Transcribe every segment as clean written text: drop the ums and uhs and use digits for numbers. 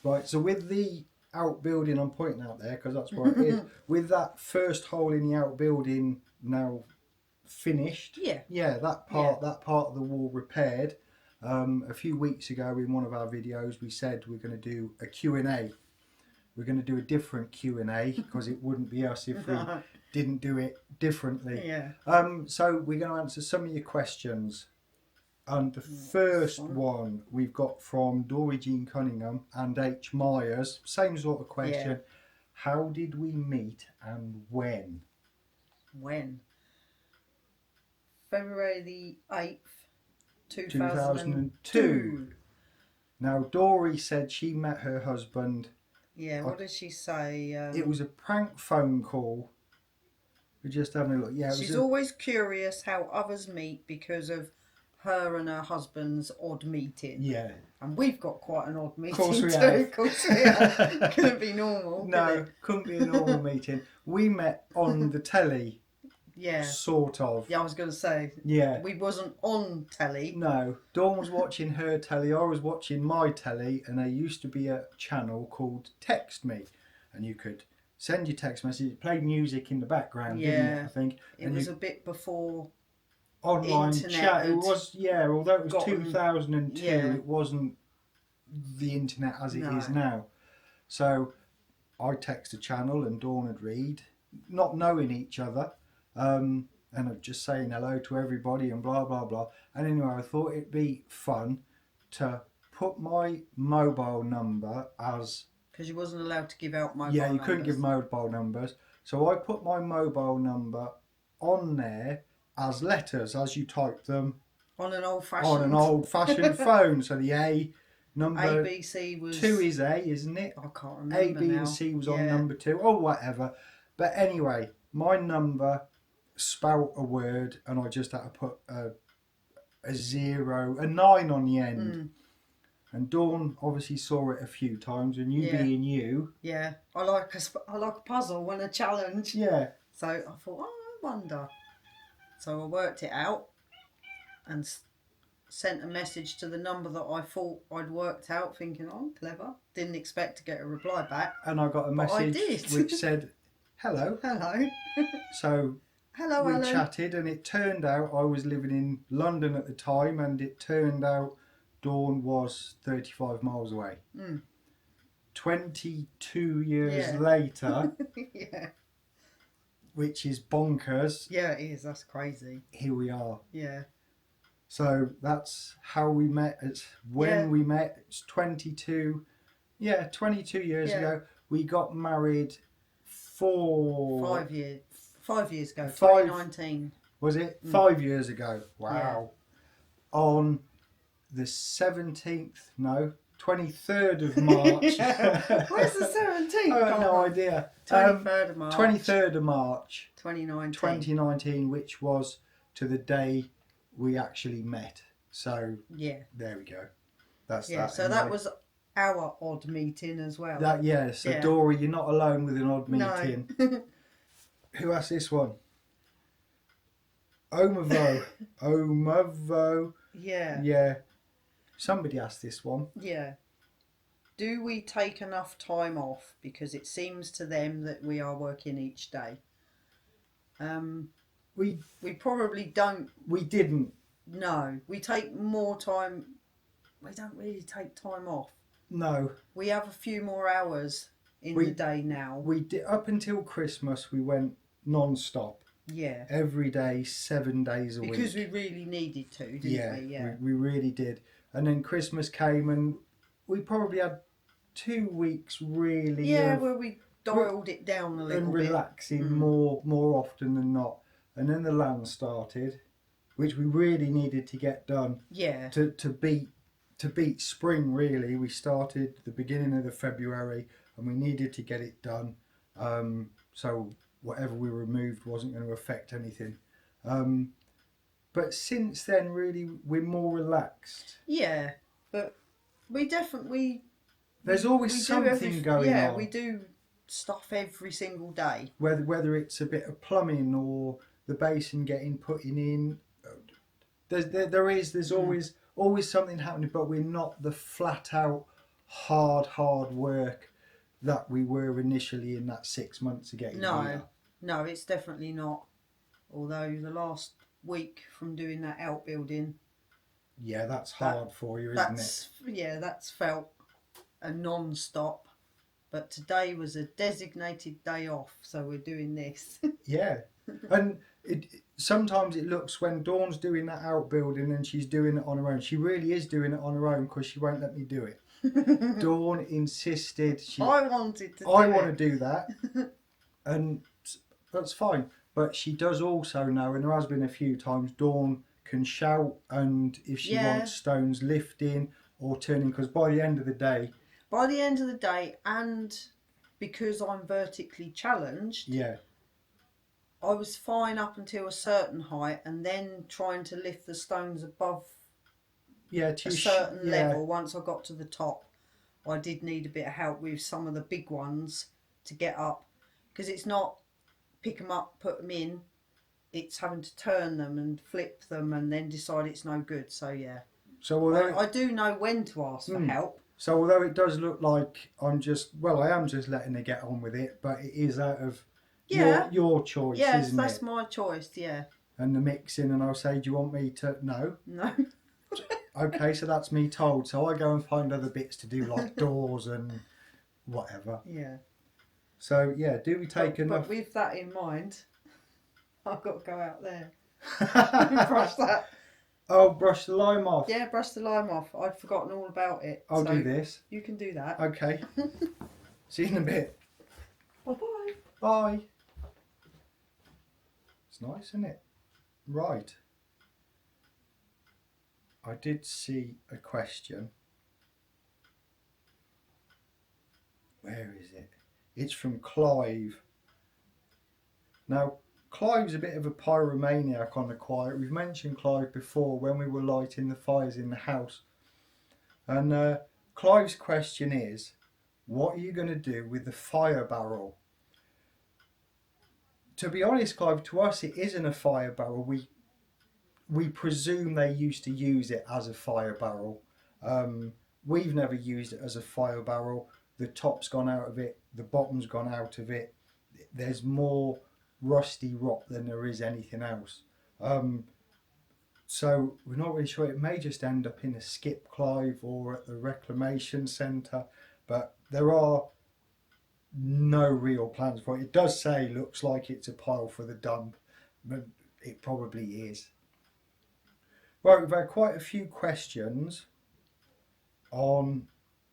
Right, so with the outbuilding I'm pointing out there, because that's what it is, with that first hole in the outbuilding now finished, that part of the wall repaired. A few weeks ago in one of our videos we said we're going to do a Q&A. We're going to do a different Q&A because it wouldn't be us if we didn't do it differently. So we're going to answer some of your questions. And the first one we've got from Dory Jean Cunningham and H. Myers. Same sort of question. How did we meet and when? February the 8th, 2002. Now, Dory said she met her husband. Yeah, what did she say? It was a prank phone call. We're just having a look. Yeah, she's always curious how others meet because of her and her husband's odd meeting. Yeah. And we've got quite an odd meeting of course we too. have. Of course we have. Couldn't be normal. No, couldn't be a normal meeting. We met on the telly. Yeah. Sort of. Yeah, I was going to say. Yeah. We wasn't on telly. No. Dawn was watching her telly, I was watching my telly, and there used to be a channel called Text Me. And you could send your text message, it played music in the background, didn't it, I think? It was a bit before online chat. It was, although it was 2002, it wasn't the internet as it is now. So I text a channel and Dawn would read, not knowing each other. And just saying hello to everybody and blah blah blah. And anyway, I thought it'd be fun to put my mobile number as, because you wasn't allowed to give out mobile numbers. Couldn't give mobile numbers, so I put my mobile number on there as letters as you type them on an old-fashioned phone. So the A number ABC was 2 is A, isn't it? I can't remember. A, B and C was on number 2 or whatever. But anyway, my number spout a word and I just had to put a 0, a 9 on the end. And Dawn obviously saw it a few times, and you being you. Yeah, I like a puzzle and a challenge. Yeah. So I thought, I wonder. So I worked it out and sent a message to the number that I thought I'd worked out, thinking, oh, clever. Didn't expect to get a reply back. And I got a message which said, hello. Hello. So hello, we Alan. chatted, and it turned out I was living in London at the time, and it turned out Dawn was 35 miles away. 22 years later, which is bonkers. Yeah, it is. That's crazy. Here we are. Yeah. So that's how we met. It's when we met. It's 22 years ago. We got married 5 years. 5 years ago. 2019. Was it? 5 years ago. Wow. Yeah. On the 23rd of March. Where's the 17th? I have no idea. 23rd of March. 23rd of March. 2019. Which was to the day we actually met. So there we go. That's that. So that was our odd meeting as well. So Dory, you're not alone with an odd meeting. No. Who asked this one? Omavo. Omavo. Yeah. Somebody asked this one. Yeah. Do we take enough time off? Because it seems to them that we are working each day. We probably don't. We didn't. No. We take more time. We don't really take time off. No. We have a few more hours in the day now. We did, up until Christmas we went non-stop. Yeah. Every day, 7 days a week. Because we really needed to, didn't we? Yeah. We really did. And then Christmas came and we probably had 2 weeks really. Yeah, where we dialed it down a little bit. And relaxing more often than not. And then the land started, which we really needed to get done. Yeah. To beat spring, really. We started the beginning of the February and we needed to get it done. So whatever we removed wasn't going to affect anything. But since then, really, we're more relaxed. Yeah, but we definitely... There's always something going on. Yeah, we do stuff every single day. Whether it's a bit of plumbing or the basin getting put in. There's always something happening, but we're not the flat out hard work that we were initially in that 6 months of getting here. No, it's definitely not. Although the last week from doing that outbuilding, yeah, that's hard for you, isn't it? Yeah, that's felt a non-stop. But today was a designated day off, so we're doing this. Yeah, and sometimes it looks, when Dawn's doing that outbuilding and she's doing it on her own, she really is doing it on her own because she won't let me do it. Dawn insisted I wanted to I want to do that, and that's fine. But she does also know, and there has been a few times, Dawn can shout, and if she wants stones lifting or turning, because by the end of the day, and because I'm vertically challenged, I was fine up until a certain height, and then trying to lift the stones above a certain level. Once I got to the top, I did need a bit of help with some of the big ones to get up, because it's not pick them up, put them in, it's having to turn them and flip them and then decide it's no good. So yeah, so I do know when to ask for help. So although it does look like I am just letting her get on with it, but it is out of your choice, isn't it? Yes, that's my choice, yeah. And the mixing, and I'll say, do you want me to? No. Okay, so that's me told. So I go and find other bits to do, like doors and whatever. Yeah. So yeah, do we take enough? But with that in mind, I've got to go out there and brush that. Oh, brush the lime off. Yeah, brush the lime off. I'd forgotten all about it. I'll do this. You can do that. Okay. See you in a bit. Bye-bye. Bye. It's nice, isn't it? Right. I did see a question. Where is it? It's from Clive. Now, Clive's a bit of a pyromaniac on the quiet. We've mentioned Clive before when we were lighting the fires in the house. And Clive's question is, what are you going to do with the fire barrel? To be honest, Clive, to us it isn't a fire barrel. We presume they used to use it as a fire barrel. We've never used it as a fire barrel. The top's gone out of it, the bottom's gone out of it. There's more rusty rot than there is anything else. So we're not really sure. It may just end up in a skip, Clive, or at the reclamation centre, but there are no real plans for it. It does say looks like it's a pile for the dump, but it probably is. Right, we've had quite a few questions on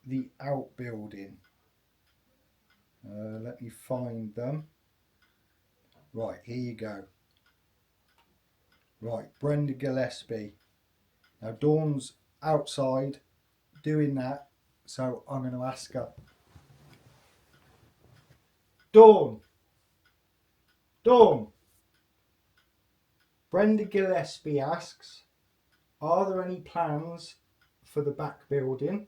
the outbuilding. Let me find them. Right, here you go. Right, Brenda Gillespie. Now Dawn's outside doing that, so I'm going to ask her. Dawn. Brenda Gillespie asks, are there any plans for the back building?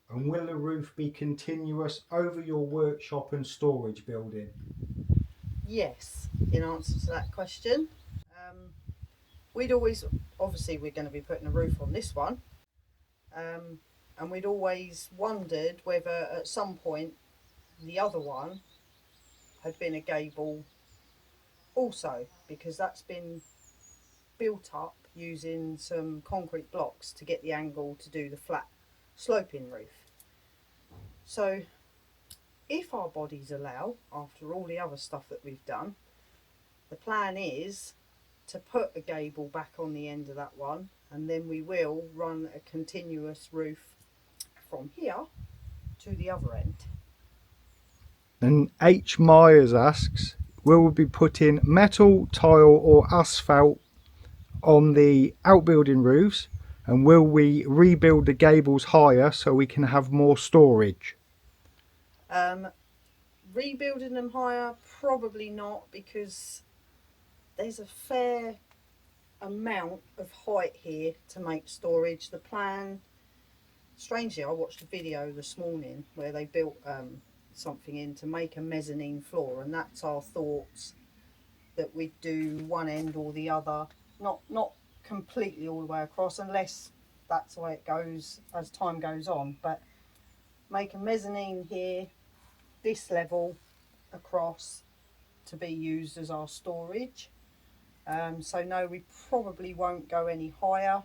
And will the roof be continuous over your workshop and storage building? Yes, in answer to that question. We'd always, obviously we're going to be putting a roof on this one, and we'd always wondered whether at some point the other one had been a gable also, because that's been built up using some concrete blocks to get the angle to do the flat sloping roof. So if our bodies allow, after all the other stuff that we've done, the plan is to put a gable back on the end of that one, and then we will run a continuous roof from here to the other end. And H. Myers asks, will we be putting metal, tile or asphalt on the outbuilding roofs, and will we rebuild the gables higher so we can have more storage? Rebuilding them higher, probably not, because there's a fair amount of height here to make storage. The plan, strangely, I watched a video this morning where they built something in to make a mezzanine floor, and that's our thoughts, that we'd do one end or the other, not completely all the way across, unless that's the way it goes as time goes on. But make a mezzanine here, this level across, to be used as our storage. So no, we probably won't go any higher.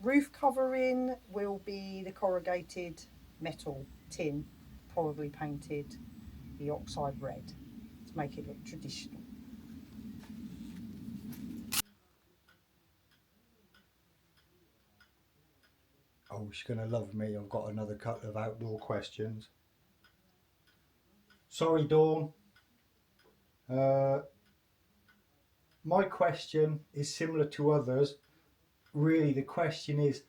Roof covering will be the corrugated metal tin, probably painted the oxide red to make it look traditional. Oh, she's going to love me. I've got another couple of outdoor questions. Sorry, Dawn. My question is similar to others. Really, the question is,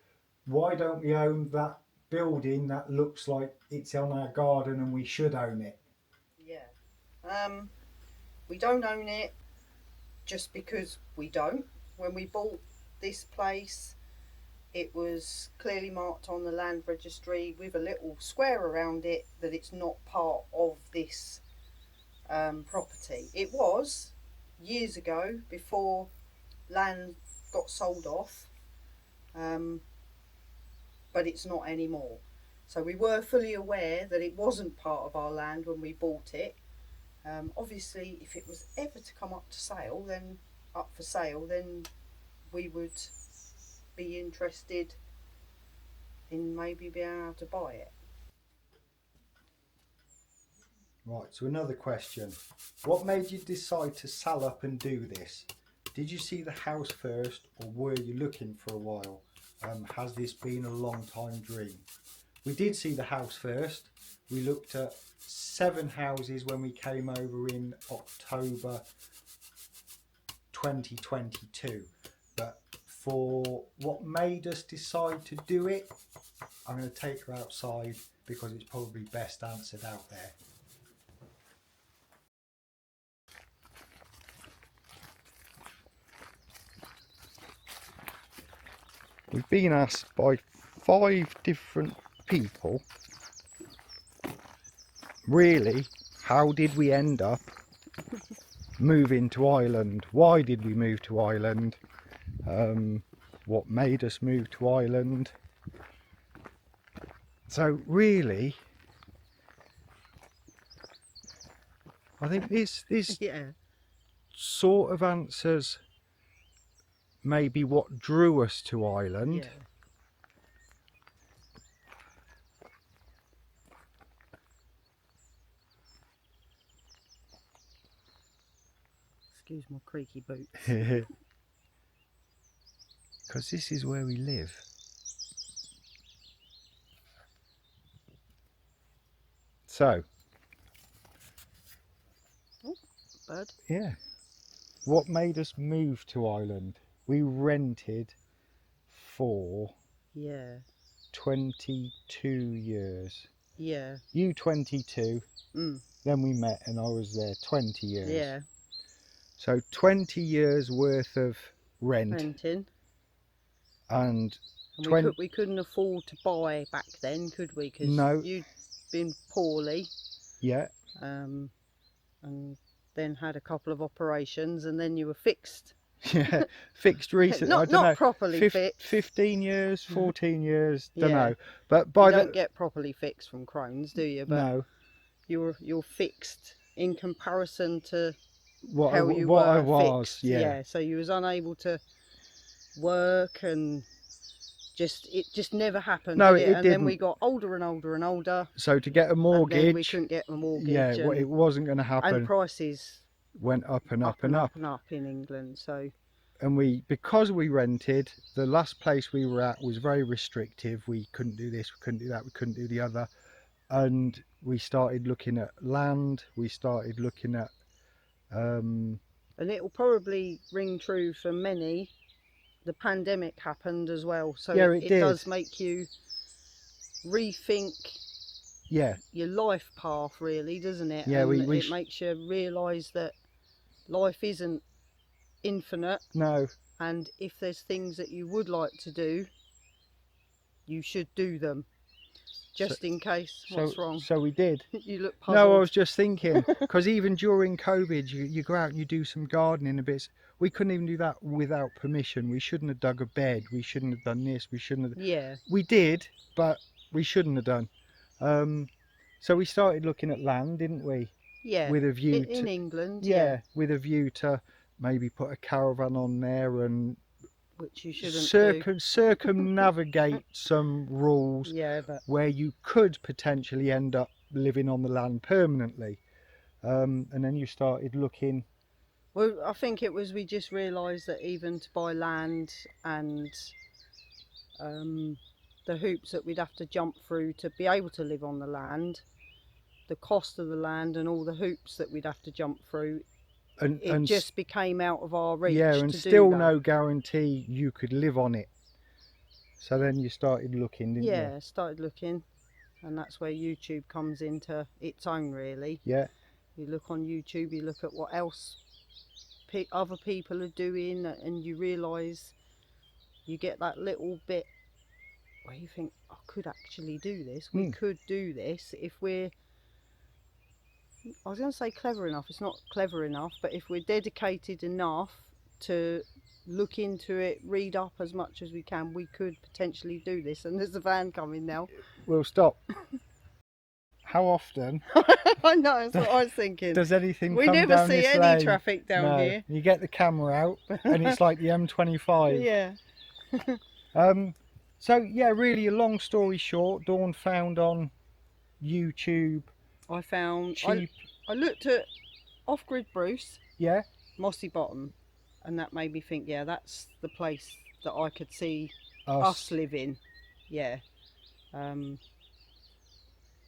why don't we own that building that looks like it's on our garden and we should own it? Yeah. We don't own it just because we don't. When we bought this place, it was clearly marked on the land registry with a little square around it that it's not part of this property. It was years ago, before land got sold off, but it's not anymore. So we were fully aware that it wasn't part of our land when we bought it. Obviously, if it was ever to come up for sale, then we would be interested in maybe being able to buy it. Right, so another question. What made you decide to sell up and do this? Did you see the house first, or were you looking for a while? Has this been a long time dream? We did see the house first. We looked at 7 houses when we came over in October 2022. But for what made us decide to do it, I'm going to take her outside because it's probably best answered out there. We've been asked by 5 different people, really, how did we end up moving to Ireland? Why did we move to Ireland? What made us move to Ireland? So really, I think this sort of answers maybe what drew us to Ireland. Yeah. Excuse my creaky boots. Because this is where we live. So, Oh, bird. Yeah, what made us move to Ireland? We rented for 22 years. Yeah. You 22, then we met and I was there 20 years. Yeah. So 20 years worth of Renting. And we couldn't afford to buy back then, could we? Because no. You'd been poorly. Yeah. And then had a couple of operations, and then you were fixed. Yeah, fixed recently. I don't know. Properly fixed. 15 years, 14 years, don't know. But by you don't get properly fixed from Crohn's, do you? But no. You're fixed in comparison to what how I was. Fixed. Yeah. So you was unable to work, and it just never happened. No, did it and didn't. Then we got older and older and older. So to get a mortgage, and then we couldn't get a mortgage. Yeah, it wasn't going to happen. And prices went up and up and up in England. So. And because we rented, the last place we were at was very restrictive. We couldn't do this, we couldn't do that, we couldn't do the other. And we started looking at land, we started looking at... And it will probably ring true for many. The pandemic happened as well. So yeah, it does make you rethink your life path, really, doesn't it? Yeah, and it makes you realise that life isn't infinite. No. And if there's things that you would like to do, you should do them, just in case. What's wrong? So we did. You look puzzled. No, I was just thinking, because even during COVID, you go out and you do some gardening a bit. We couldn't even do that without permission. We shouldn't have dug a bed. We shouldn't have done this. We shouldn't have... Yeah. We did, but we shouldn't have done. So we started looking at land, didn't we? Yeah. With a view in England. Yeah, with a view to maybe put a caravan on there and which you shouldn't circumnavigate some rules. Yeah, but where you could potentially end up living on the land permanently. And then you started looking. Well, I think it was we just realised that even to buy land and the hoops that we'd have to jump through to be able to live on the land, the cost of the land and all the hoops that we'd have to jump through, it just became out of our reach. Yeah, and still no guarantee you could live on it. So then you started looking, didn't you? Yeah, started looking, and that's where YouTube comes into its own, really. Yeah. You look on YouTube, you look at what else other people are doing, and you realise you get that little bit where you think, I could actually do this. We could do this if we're, I was going to say clever enough. It's not clever enough, but if we're dedicated enough to look into it, read up as much as we can, we could potentially do this. And there's a van coming now. We'll stop. How often? I know, that's what I was thinking. Does anything we come never down see this any lane? traffic down here. You get the camera out and it's like the M25. Yeah. So yeah, really a long story short, Dawn found on YouTube. I found cheap. I looked at Off-Grid Bruce. Yeah. Mossy Bottom, and that made me think, yeah, that's the place that I could see us living. Yeah.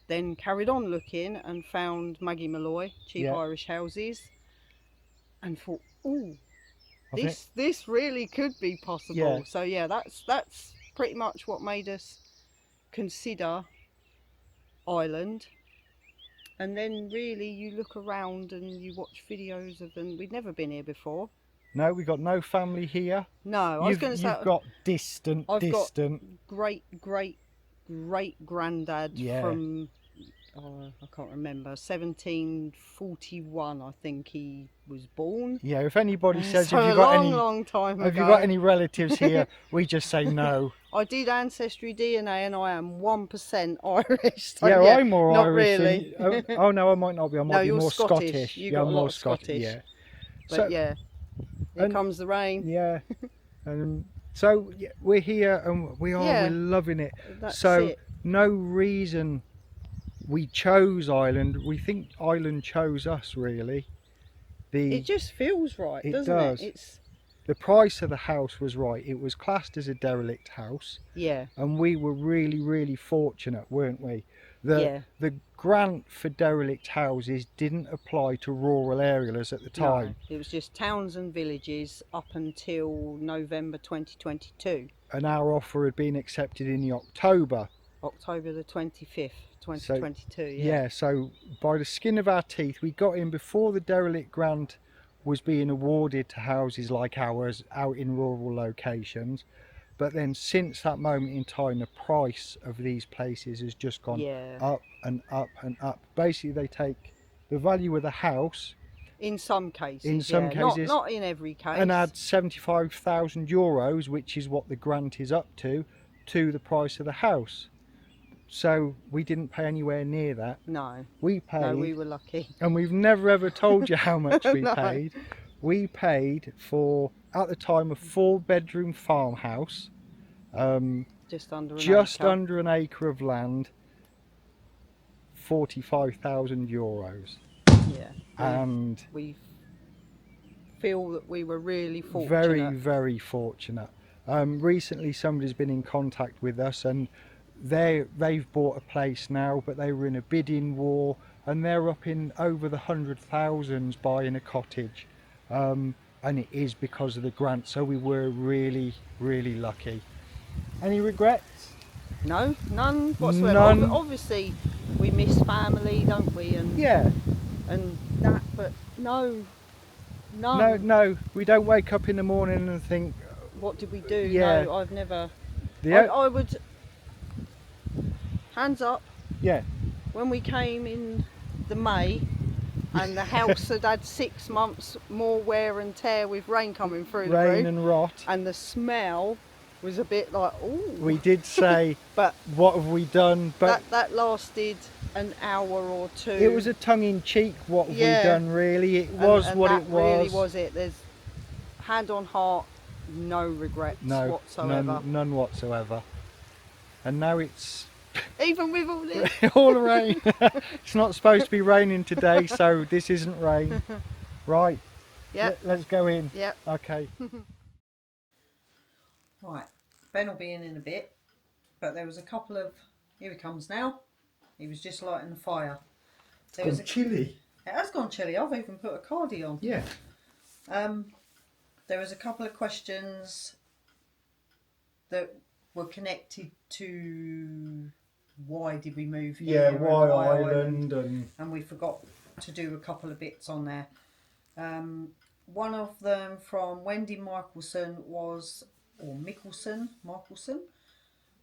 Then carried on looking and found Maggie Malloy, Cheap Irish Houses, and thought, ooh, this really could be possible. Yeah. So yeah, that's pretty much what made us consider Ireland. And then really you look around and you watch videos of them. We'd never been here before. No, we got no family here. No, I was going to say you've got distant. Got great granddad from I can't remember, 1741 I think he was born. Yeah, if anybody says so have you got long time ago. Have you got any relatives here, we just say no. I did Ancestry DNA and I am 1% Irish. So yeah, I'm more not Irish. Really. Oh no, I might not be. I might be more Scottish. You got a lot of Scottish. Yeah. But so, yeah, here comes the rain. Yeah. So yeah, we're here and we're loving it. That's it. No reason we chose Ireland. We think Ireland chose us, really. It just feels right, doesn't it? The price of the house was right. It was classed as a derelict house. Yeah. And we were really, really fortunate, weren't we? The grant for derelict houses didn't apply to rural areas at the time. No, it was just towns and villages up until November 2022. And our offer had been accepted in the October the 25th, 2022. So, yeah, so by the skin of our teeth, we got in before the derelict grant was being awarded to houses like ours out in rural locations. But then since that moment in time, the price of these places has just gone up and up and up. Basically, they take the value of the house. In some cases. In some cases. Not in every case. And add €75,000, which is what the grant is up to the price of the house. So we didn't pay anywhere near that. No. We paid. No, we were lucky. And we've never ever told you how much we paid. We paid for, at the time, a 4-bedroom farmhouse. Just under an acre of land. €45,000. Yeah. And we feel that we were really fortunate. Very, very fortunate. Recently somebody's been in contact with us and they've bought a place now, but they were in a bidding war and they're up in over the 100,000s buying a cottage. And it is because of the grant, so we were really, really lucky. Any regrets? No, none whatsoever. None. Obviously we miss family, don't we? And and that, but no, we don't wake up in the morning and think, what did we do? No, I've never. I would, hands up, when we came in the May and the house had 6 months more wear and tear with rain coming through the roof and rot, and the smell was a bit like, oh. We did say, but what have we done? But that lasted an hour or two. It was a tongue-in-cheek, what have we done really? It was and what that it was. really was it. There's, hand on heart, no regrets whatsoever. None whatsoever. And now it's... Even with all this? all the rain. It's not supposed to be raining today, so this isn't rain. Right. Yep. Let's go in. Yep. Okay. Right. Ben will be in a bit. But there was a couple of... Here he comes now. He was just lighting the fire. There was chilly. It has gone chilly. I've even put a cardi on. Yeah. There was a couple of questions that were connected to why did we move here? Yeah, why Ireland and we forgot to do a couple of bits on there. One of them from Wendy Michelson was, or Michelson,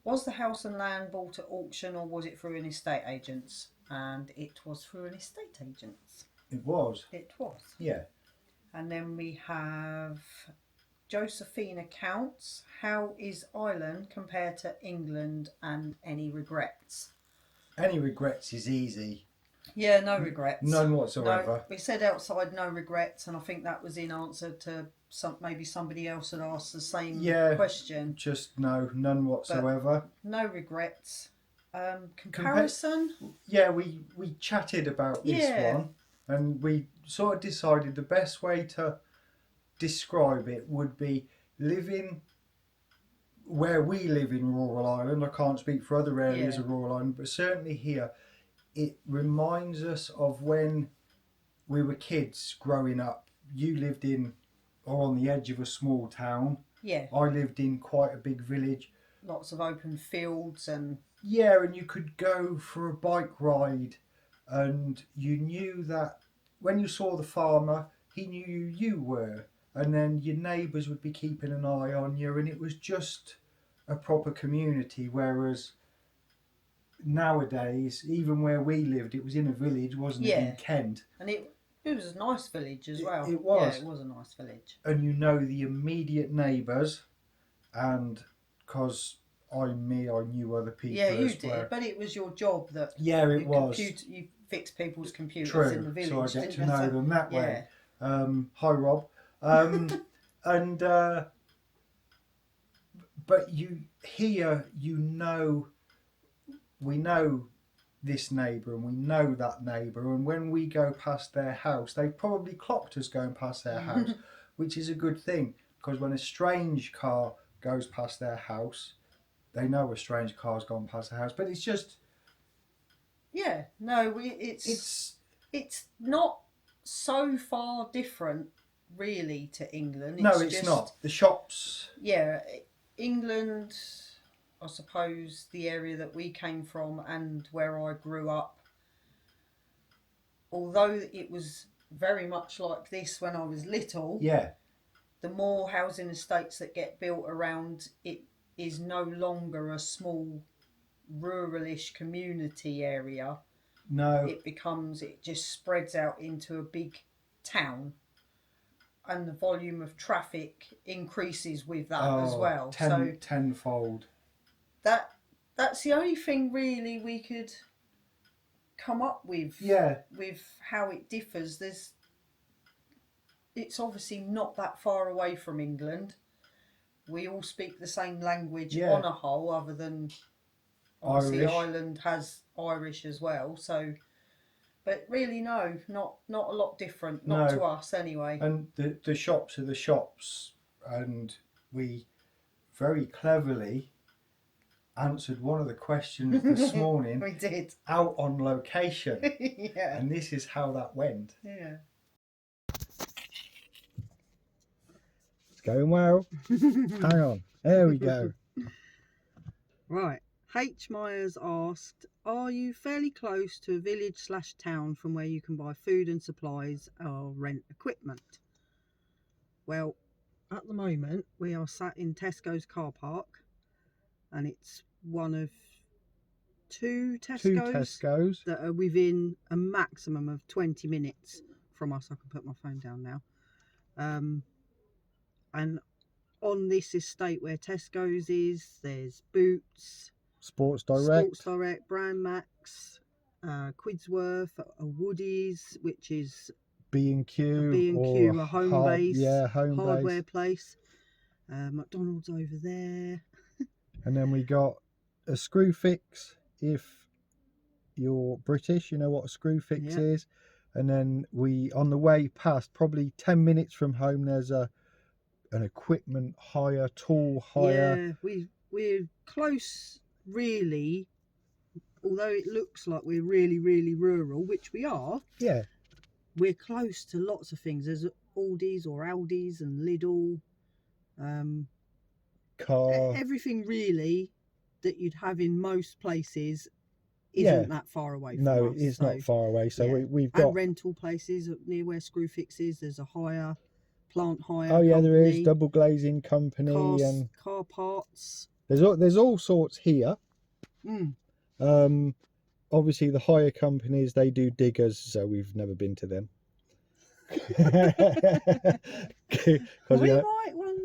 was the house and land bought at auction or was it through an estate agent's? And it was through an estate agent's. It was. It was. Yeah. And then we have Josephina Counts. How is Ireland compared to England and any regrets? Any regrets is easy. Yeah, no regrets. None whatsoever. No, we said outside no regrets, and I think that was in answer to maybe somebody else had asked the same question. Just none whatsoever. But no regrets. Comparison? We chatted about this one, and we sort of decided the best way to describe it would be living where we live in rural Ireland. I can't speak for other areas of rural Ireland, but certainly here it reminds us of when we were kids growing up. You lived in or on the edge of a small town. Yeah. I lived in quite a big village. Lots of open fields and... Yeah, and you could go for a bike ride and you knew that when you saw the farmer, he knew who you were. And then your neighbours would be keeping an eye on you, and it was just a proper community. Whereas nowadays, even where we lived, it was in a village, wasn't it, in Kent? And it was a nice village as well. It was. Yeah, it was a nice village. And you know the immediate neighbours, and because I knew other people. Yeah, you did, but it was your job that. Yeah, it was. You fixed people's computers in the village. So I get to know them that way. Hi, Rob. But we know this neighbour and we know that neighbour, and when we go past their house, they probably clocked us going past their house, which is a good thing, because when a strange car goes past their house, they know a strange car's gone past their house. But it's just it's not so far different really to England. It's not. The shops. Yeah, England, I suppose the area that we came from and where I grew up, although it was very much like this when I was little, the more housing estates that get built around it is no longer a small ruralish community area. No. It just spreads out into a big town, and the volume of traffic increases with that as well. Tenfold. That's the only thing really we could come up with. With how it differs. It's obviously not that far away from England. We all speak the same language on a whole, other than obviously Irish. Ireland has Irish as well. So, but really, no, not a lot different. Not to us anyway. And the shops are the shops, and we very cleverly answered one of the questions this morning. We did. Out on location. Yeah. And this is how that went. Yeah. It's going well. Hang on. There we go. Right. H. Myers asked, are you fairly close to a village/town from where you can buy food and supplies or rent equipment? Well, at the moment we are sat in Tesco's car park, and it's one of two Tesco's that are within a maximum of 20 minutes from us. I can put my phone down now. And on this estate where Tesco's is, there's Boots, Sports Direct, Brand Max, Quidsworth, a Woodies, which is B&Q, a home base, home hardware base. place. McDonald's over there. And then we got a Screwfix. If you're British, you know what a Screwfix is. And then on the way past, probably 10 minutes from home, there's an equipment hire, tool hire. Yeah, we're close, really. Although it looks like we're really, really rural, which we are. Yeah. We're close to lots of things. There's Aldi's or Aldi's and Lidl. Car. Everything really that you'd have in most places isn't that far away from us. No, it's not far away. So we've got... And rental places near where Screwfix is. There's a plant hire Oh yeah, company, there is. Double glazing company. And car parts. There's all sorts here. Mm. Obviously the hire companies, they do diggers, so we've never been to them.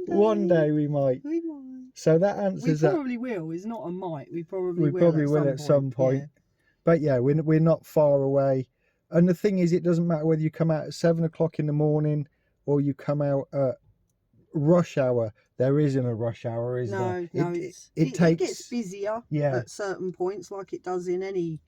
One day we might. So that answers that. We probably will. It's not a might. We probably will at some point. Yeah. But yeah, we're not far away. And the thing is, it doesn't matter whether you come out at 7 o'clock in the morning or you come out at rush hour. There isn't a rush hour, is there? No, it gets busier at certain points, like it does in any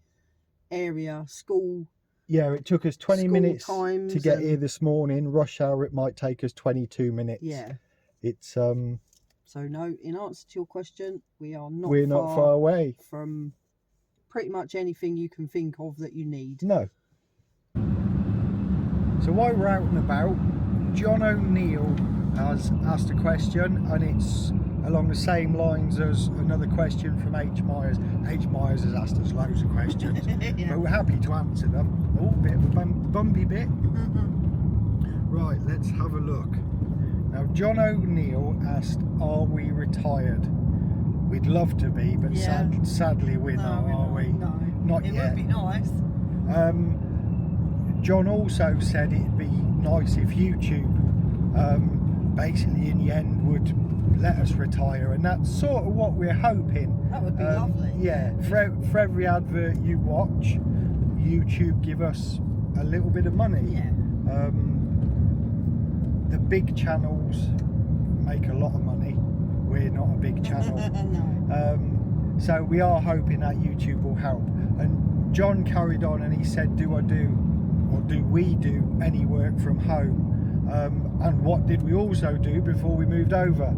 area. School. Yeah, it took us 20 minutes to get here this morning. Rush hour, it might take us 22 minutes. Yeah. It's So no, in answer to your question, we're not far away from pretty much anything you can think of that you need. No. So while we're out and about, John O'Neill has asked a question, and it's along the same lines as another question from H. Myers. H. Myers has asked us loads of questions, but we're happy to answer them. Oh, bit of a bumpy bit. Right, let's have a look. Now, John O'Neill asked, are we retired? We'd love to be, but sadly we're not, are we? No, not yet. It would be nice. John also said it'd be nice if YouTube basically in the end would let us retire, and that's sort of what we're hoping. That would be lovely. Yeah, for every advert you watch, YouTube give us a little bit of money. Yeah. The big channels make a lot of money. We're not a big channel. No. So we are hoping that YouTube will help. And John carried on and he said, do we do any work from home? And what did we also do before we moved over?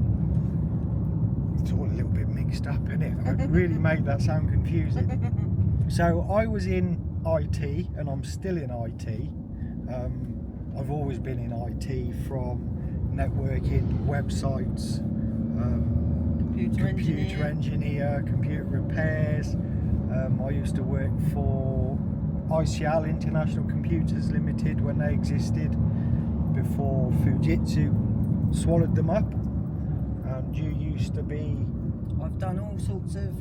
It's all a little bit mixed up, isn't it? I really made that sound confusing. So I was in IT, and I'm still in IT. I've always been in IT, from networking, websites, computer engineer, computer repairs. I used to work for ICL, International Computers Limited, when they existed, before Fujitsu swallowed them up. And you used to be... I've done all sorts of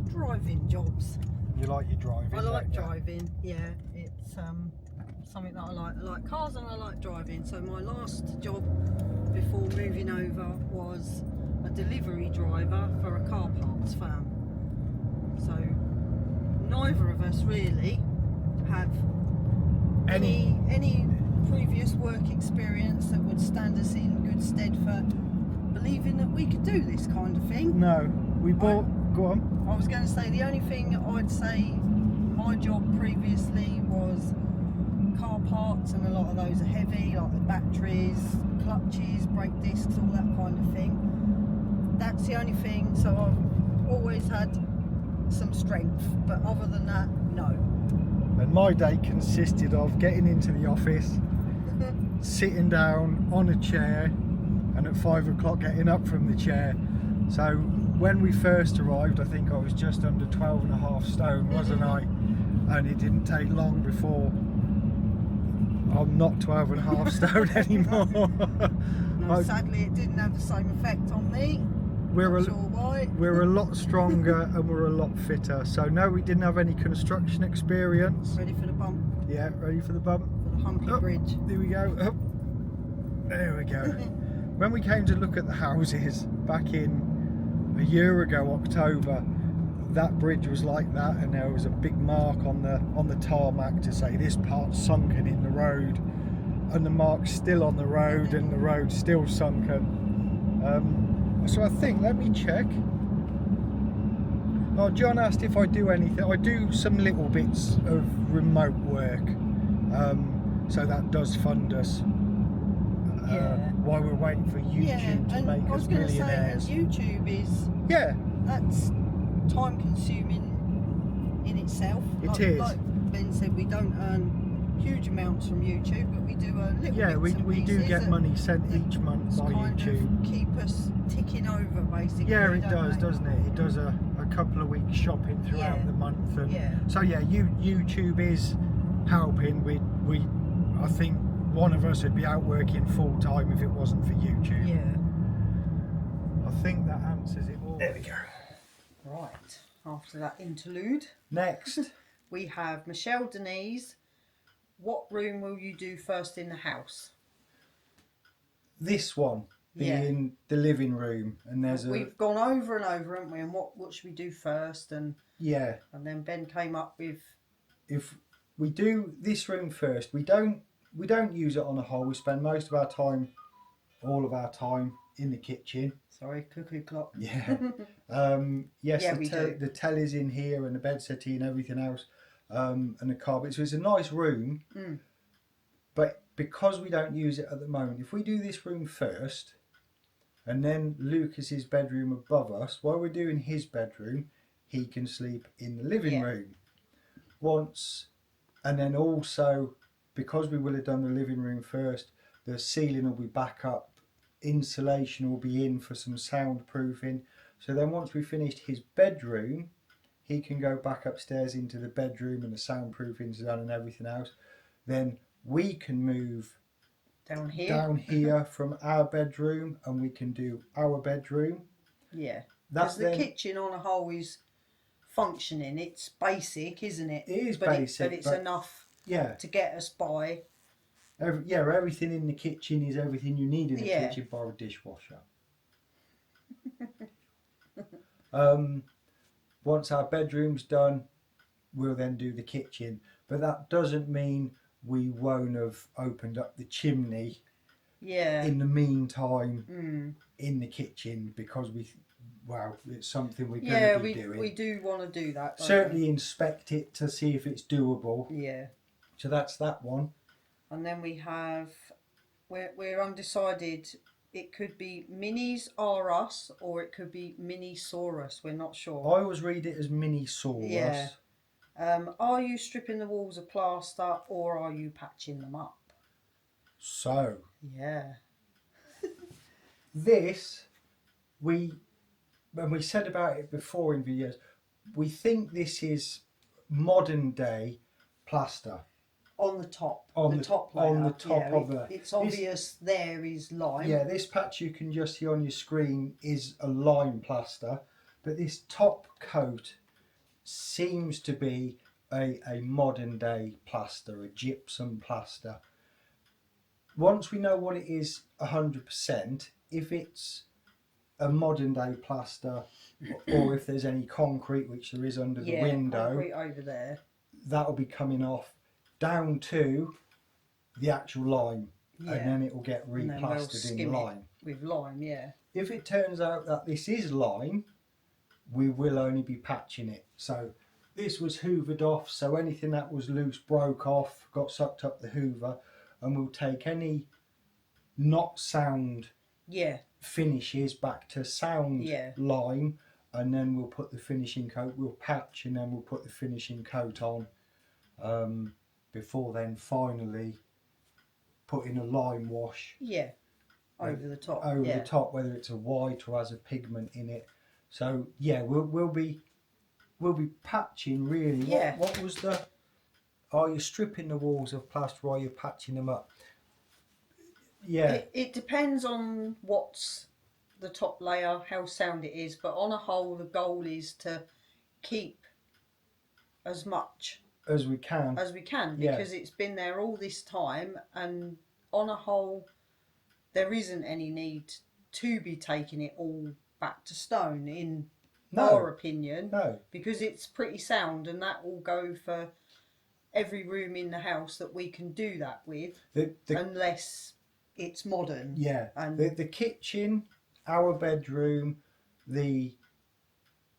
driving jobs. You like your driving? I like driving, yeah. It's something that I like. I like cars and I like driving. So my last job before moving over was a delivery driver for a car parts firm. So neither of us really have any previous work experience that would stand us in good stead for believing that we could do this kind of thing. No, go on. I was going to say the only thing I'd say my job previously was car parts, and a lot of those are heavy, like the batteries, clutches, brake discs, all that kind of thing. That's the only thing. So I've always had some strength, but other than that, no. And my day consisted of getting into the office, sitting down on a chair, and at 5 o'clock getting up from the chair. So when we first arrived, I think I was just under 12.5 stone, wasn't I? And it didn't take long before I'm not 12.5 stone anymore. No, sadly it didn't have the same effect on me. We're a lot stronger and we're a lot fitter. So no, we didn't have any construction experience. Ready for the bump? Yeah, ready for the bump. For the humpy bridge. There we go. Up. There we go. when we came to look at the houses back in a year ago, October, that bridge was like that, and there was a big mark on the tarmac to say this part's sunken in the road, and the mark's still on the road, and the road's still sunken. So I think, let me check. Oh, John asked if I do anything. I do some little bits of remote work, so that does fund us. While we're waiting for YouTube to make us millionaires. Say, YouTube is that's time consuming in itself. It is. Like Ben said, we don't earn huge amounts from YouTube, but we do earn little bits and we do get money sent each month by YouTube. Keep us ticking over, basically. Yeah, it does, doesn't it? It does a couple of weeks shopping throughout the month, and so YouTube is helping. We I think one of us would be out working full time if it wasn't for YouTube. Yeah. I think that answers it all. There we go. Right, after that interlude. Next. We have Michelle Denise. What room will you do first in the house? This one being the living room, and we've gone over and over, haven't we? And what should we do first? And then Ben came up with, if we do this room first, we don't use it on a whole. We spend most of our time, all of our time, in the kitchen. Sorry, cuckoo clock. Yeah. Yes, the telly's in here, and the bed settee and everything else, and the carpet. So it's a nice room. But because we don't use it at the moment, if we do this room first, and then Lucas's bedroom above us, while we're doing his bedroom, he can sleep in the living room. And then also, because we will have done the living room first, the ceiling will be back up, insulation will be in for some soundproofing. So then once we've finished his bedroom, he can go back upstairs into the bedroom, and the soundproofing's done and everything else. Then we can move down here from our bedroom, and we can do our bedroom. Yeah, because the kitchen on a whole is functioning. It's basic, isn't it? It is basic, but it's enough to get us by. Everything in the kitchen is everything you need in the kitchen, bar a dishwasher. Once our bedroom's done, we'll then do the kitchen. But that doesn't mean we won't have opened up the chimney in the meantime in the kitchen, because it's something we're going to be doing. We do want to do that. Certainly inspect it to see if it's doable. Yeah. So that's that one. And then we have, we're undecided. It could be Minis Are Us, or it could be Minisaurus. We're not sure. I always read it as Minisaurus. Yeah. Are you stripping the walls of plaster, or are you patching them up? So. Yeah. When we said about it before in videos, we think this is modern day plaster. On the top. On the top layer. On the top of the... It's obvious there is lime. Yeah, this patch you can just see on your screen is a lime plaster. But this top coat seems to be a modern day plaster, a gypsum plaster. Once we know what it is 100%, if it's a modern day plaster, or if there's any concrete, which there is under the window, concrete over there, that'll be coming off down to the actual lime, and then it will get replastered in lime. With lime, yeah. If it turns out that this is lime, we will only be patching it. So this was hoovered off, so anything that was loose broke off, got sucked up the hoover, and we'll take any not sound finishes back to sound lime, and then we'll put the finishing coat, we'll patch, and then we'll put the finishing coat on, before then finally putting a lime wash over the top, the top, whether it's a white or has a pigment in it. So we'll be patching really. What was the? Are you stripping the walls of plaster, or are you patching them up? Yeah, it depends on what's the top layer, how sound it is, but on a whole the goal is to keep as much as we can, because it's been there all this time, and on a whole there isn't any need to be taking it all back to stone, in our opinion. No. Because it's pretty sound, and that will go for every room in the house that we can do that with, unless it's modern. Yeah. And the kitchen, our bedroom, the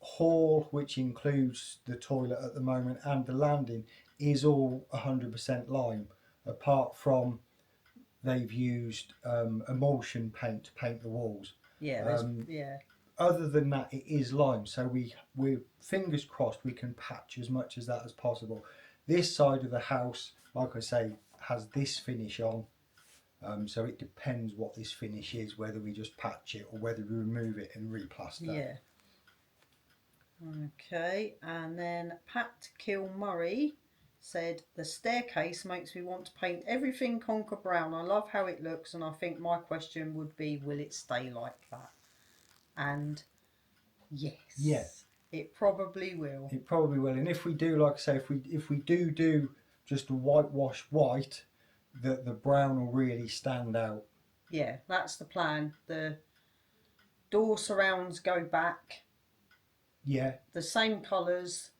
hall, which includes the toilet at the moment, and the landing is all 100% lime, apart from they've used emulsion paint to paint the walls. Yeah, Other than that, it is lime, so we're fingers crossed we can patch as much as that as possible. This side of the house, like I say, has this finish on, so it depends what this finish is, whether we just patch it or whether we remove it and replaster. Yeah. Okay, and then Pat Kilmurray said, the staircase makes me want to paint everything conker brown. I love how it looks, and I think my question would be, will it stay like that? And yes, it probably will. It probably will. And if we do, like I say, if we do just a whitewash white, the brown will really stand out. Yeah, that's the plan. The door surrounds go back. Yeah. The same colours,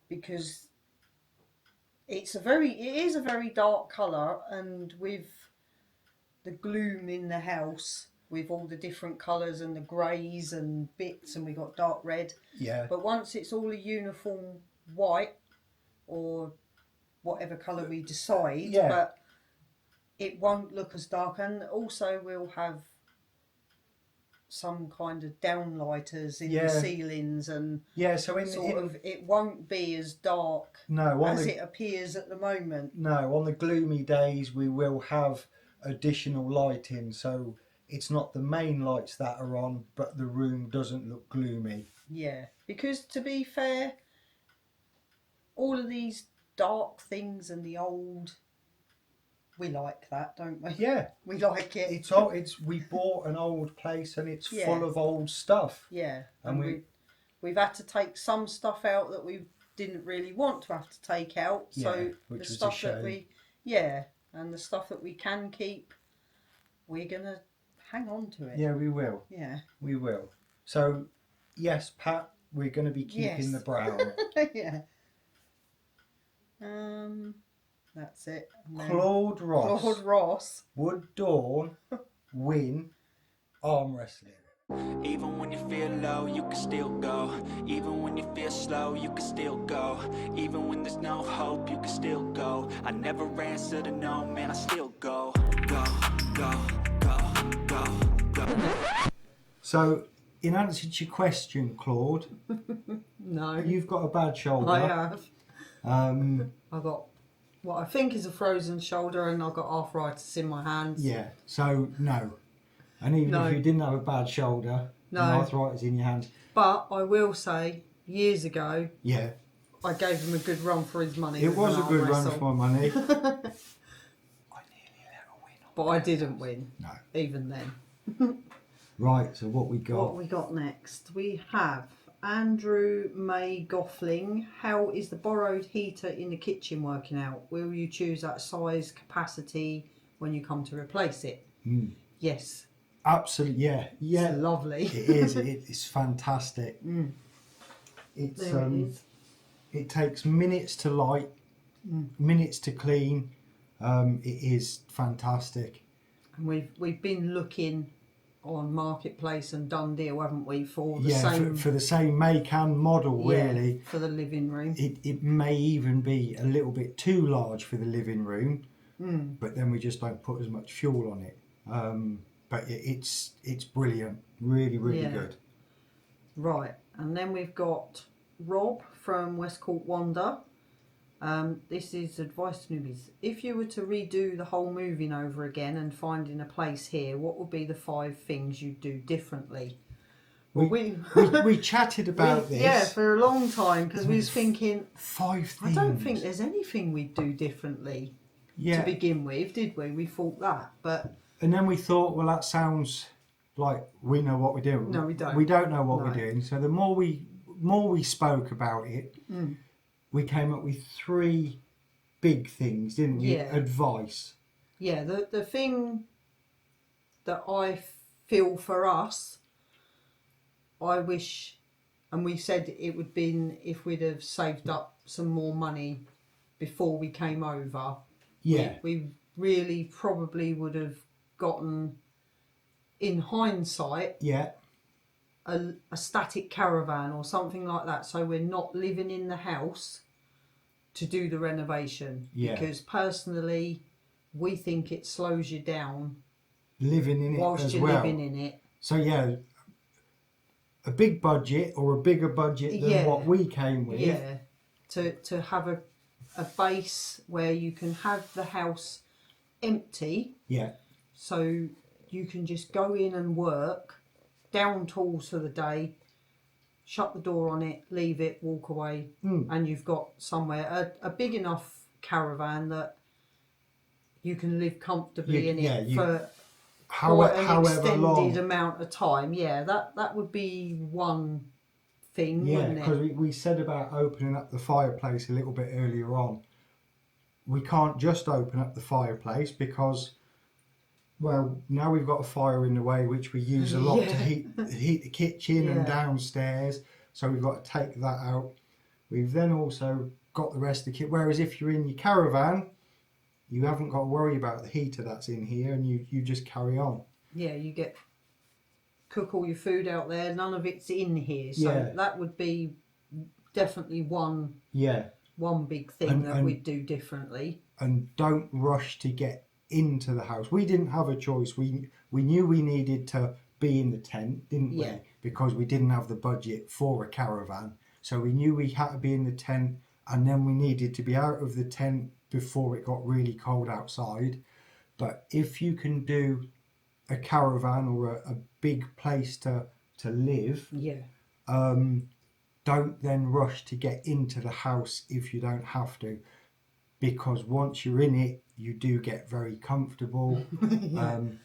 because it is a very dark colour, and with the gloom in the house, with all the different colours and the greys and bits, and we got dark red. Yeah. But once it's all a uniform white, or whatever colour we decide, but it won't look as dark. And also we'll have some kind of downlighters in the ceilings, and so it won't be as dark as it appears at the moment. No, on the gloomy days we will have additional lighting, so it's not the main lights that are on, but the room doesn't look gloomy. Yeah, because to be fair, all of these dark things and the old, we like that, don't we? Yeah, we like it. It's we bought an old place, and it's full of old stuff. Yeah, and we've had to take some stuff out that we didn't really want to have to take out. So which the was stuff a shame. and the stuff that we can keep, we're gonna hang on to it. Yeah, we will. Yeah, we will. So yes, Pat, we're going to be keeping the brown. Yeah. That's it. Claude Ross would Dawn win arm wrestling? Even when you feel low, you can still go. Even when you feel slow, you can still go. Even when there's no hope, you can still go. I never answer to no, man, I still go. Go, go, go, go, go. So, in answer to your question, Claude, no, you've got a bad shoulder. I have. I've got what I think is a frozen shoulder, and I've got arthritis in my hands. Yeah, so no. And even if you didn't have a bad shoulder, and arthritis in your hands. But I will say, years ago, yeah, I gave him a good run for his money. It was a good run for my money. I nearly let her win. But I didn't win. No. Even then. Right, so what we got? What we got next? We have Andrew May Goffling. How is the borrowed heater in the kitchen working out? Will you choose that size capacity when you come to replace it? Yes. Absolutely, yeah. It's lovely. It is. It's fantastic. It's it takes minutes to light, minutes to clean. It is fantastic. And we've been looking on Marketplace and done deal, haven't we, for the same for the same make and model, really. For the living room. It may even be a little bit too large for the living room, but then we just don't put as much fuel on it. But it's brilliant, really good. Right, and then we've got Rob from Westcourt Wonder. This is advice to newbies. If you were to redo the whole moving over again and finding a place here, what would be the 5 things you'd do differently? We chatted about this. Yeah, for a long time, because we was thinking 5 things. I don't think there's anything we'd do differently to begin with, did we? We thought that, but... And then we thought, well, that sounds like we know what we're doing. No, we don't. We don't know what we're doing. So the more we spoke about it, we came up with 3 big things, didn't we? Yeah. Advice. Yeah, the thing that I feel for us, I wish, and we said it would been if we'd have saved up some more money before we came over. Yeah. We really probably would have gotten, in hindsight, yeah, a static caravan or something like that, so we're not living in the house to do the renovation. Yeah. Because personally, we think it slows you down living in it whilst as you're well. living in it. So yeah, a big budget or a bigger budget than what we came with. Yeah, to have a base where you can have the house empty. Yeah. So you can just go in and work, down tools for the day, shut the door on it, leave it, walk away, and you've got somewhere, a big enough caravan that you can live comfortably in it for an extended amount of time. Yeah, that would be one thing, wouldn't it? Yeah, because we said about opening up the fireplace a little bit earlier on. We can't just open up the fireplace because, well, now we've got a fire in the way which we use a lot to heat the kitchen and downstairs, so we've got to take that out. We've then also got the rest of the kit, whereas if you're in your caravan, you haven't got to worry about the heater that's in here, and you just carry on. Yeah, you cook all your food out there, none of it's in here, so that would be definitely one big thing that we'd do differently. And don't rush to get into the house. We didn't have a choice. We knew we needed to be in the tent, didn't we? Because we didn't have the budget for a caravan. So we knew we had to be in the tent, and then we needed to be out of the tent before it got really cold outside. But if you can do a caravan or a big place to live, don't then rush to get into the house if you don't have to, because once you're in it, you do get very comfortable.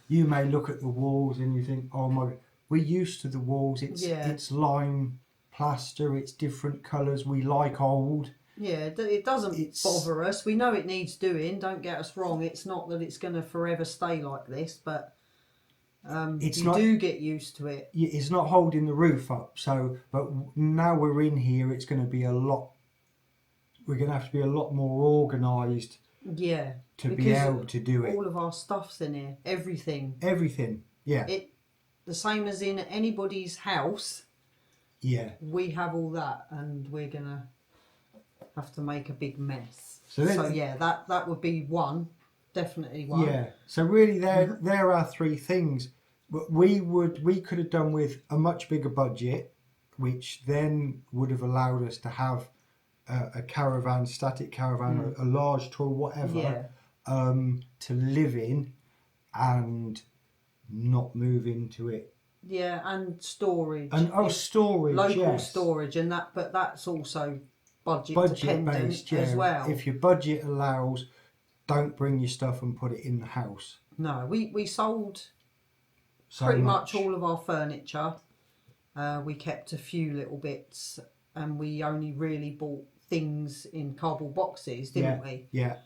You may look at the walls and you think, oh my, we're used to the walls, it's lime plaster, it's different colours, we like old. Yeah, it doesn't bother us. We know it needs doing, don't get us wrong. It's not that it's going to forever stay like this, but you do get used to it. It's not holding the roof up, so, but now we're in here, it's going to be we're going to have to be a lot more organised to be able to do it. All of our stuff's in here, everything. The same as in anybody's house. We have all that, and we're going to have to make a big mess. So that would be one, definitely one. Yeah. So really, there are three things. But we could have done with a much bigger budget, which then would have allowed us to have a caravan, static caravan, a large tour, whatever, to live in, and not move into it. Yeah, and storage. And storage, local storage, and that. But that's also budget dependent based, as well. If your budget allows, don't bring your stuff and put it in the house. No, we sold pretty much all of our furniture. We kept a few little bits, and we only really bought things in cardboard boxes, didn't we? Yeah.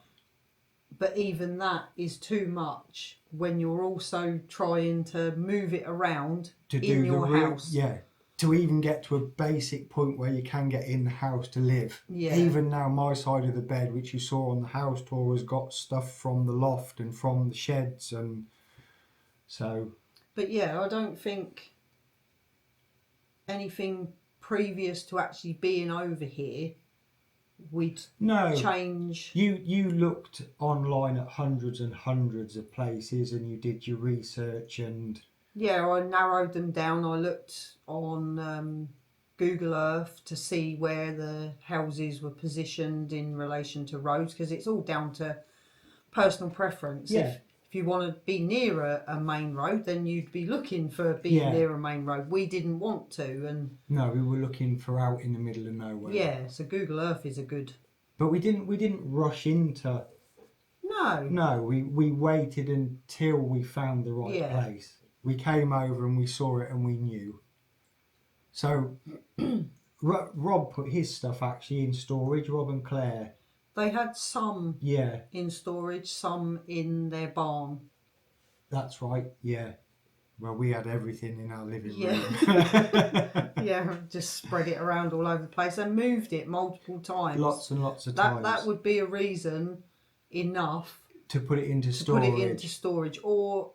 But even that is too much when you're also trying to move it around in your house. Yeah. To even get to a basic point where you can get in the house to live. Yeah. Even now, my side of the bed, which you saw on the house tour, has got stuff from the loft and from the sheds, and so. But yeah, I don't think anything previous to actually being over here we'd change. You looked online at hundreds and hundreds of places, and you did your research and. Yeah, I narrowed them down. I looked on Google Earth to see where the houses were positioned in relation to roads, because it's all down to personal preference. Yeah. If you want to be near a main road, then you'd be looking for being near a main road. We didn't want to, and no, we were looking for out in the middle of nowhere. Yeah, so Google Earth is a good. But we didn't rush into. No, we waited until we found the right place. We came over and we saw it and we knew. So Rob put his stuff actually in storage, Rob and Claire. They had some in storage, some in their barn. That's right, yeah. Well, we had everything in our living Yeah. room. Yeah, just spread it around all over the place and moved it multiple times. Lots and lots of times. That would be a reason enough to put it into storage. Or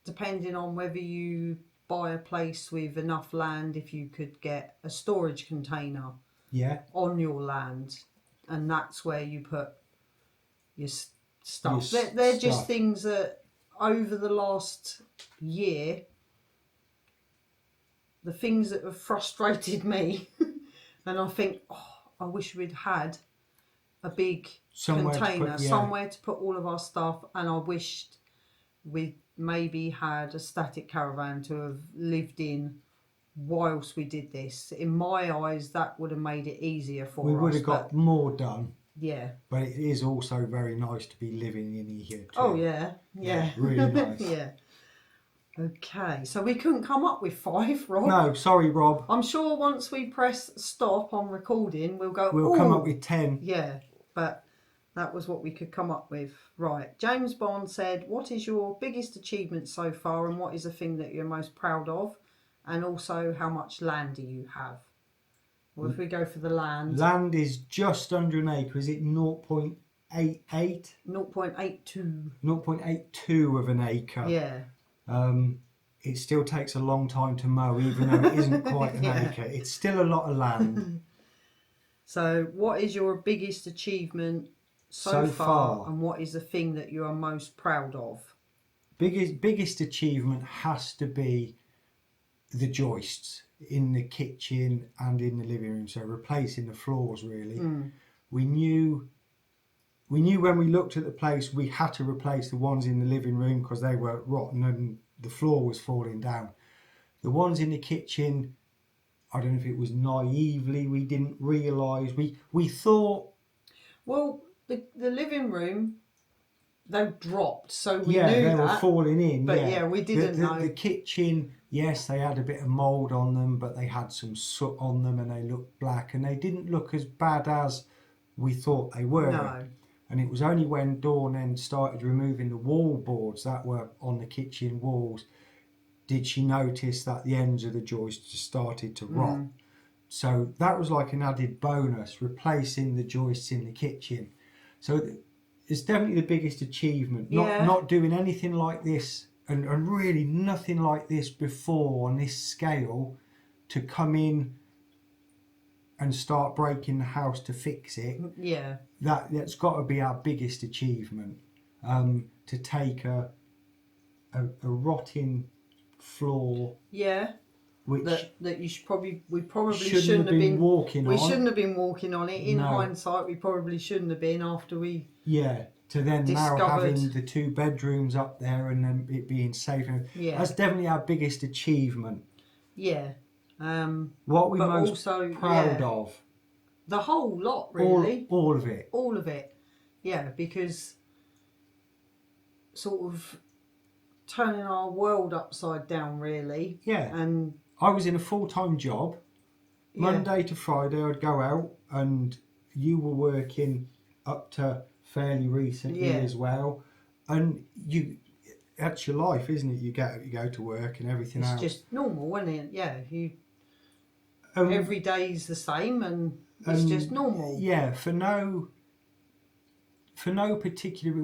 depending on whether you buy a place with enough land, if you could get a storage container on your land, and that's where you put your stuff. They're just things that over the last year, the things that have frustrated me, and I think, I wish we'd had a big container somewhere to put all of our stuff, and I wished we maybe had a static caravan to have lived in whilst we did this. In my eyes, that would have made it easier for us. We would have got more done. Yeah. But it is also very nice to be living in here too. Oh yeah. Really nice. Yeah. Okay, so we couldn't come up with 5, Rob. No, sorry, Rob. I'm sure once we press stop on recording, we'll come up with 10. Yeah, but that was what we could come up with. Right, James Bond said, what is your biggest achievement so far, and what is the thing that you're most proud of? And also, how much land do you have? Well, if we go for the land... Land is just under an acre. Is it 0.88? 0.82. 0.82 of an acre. Yeah. It still takes a long time to mow, even though it isn't quite an acre. It's still a lot of land. So, what is your biggest achievement so far, and what is the thing that you are most proud of? Biggest achievement has to be the joists in the kitchen and in the living room. So replacing the floors, really. We knew when we looked at the place we had to replace the ones in the living room because they were rotten and the floor was falling down. The ones in the kitchen, I don't know if it was naively, we didn't realise. We thought... Well, the living room, they dropped, so we knew they were falling in. But we didn't know. The kitchen, yes, they had a bit of mould on them, but they had some soot on them and they looked black, and they didn't look as bad as we thought they were. No. And it was only when Dawn then started removing the wall boards that were on the kitchen walls did she notice that the ends of the joists started to rot. So that was like an added bonus, replacing the joists in the kitchen. So it's definitely the biggest achievement. Not doing anything like this and really nothing like this before on this scale, to come in and start breaking the house to fix it. Yeah. That's got to be our biggest achievement. To take a rotting floor. Yeah. Which that you we probably shouldn't have been walking on. We shouldn't have been walking on it. In hindsight, we probably shouldn't have been after we. Yeah. To then now having the 2 bedrooms up there and then it being safe. That's definitely our biggest achievement. Yeah. What we're most proud of. The whole lot, really. All of it. All of it. Yeah, because sort of turning our world upside down, really. Yeah. And I was in a full-time job. Monday to Friday I'd go out, and you were working up to fairly recently as well. And that's your life, isn't it? You go to work and everything else. It's just normal, isn't it? Yeah. Every day's the same, and it's just normal. Yeah, for no particular,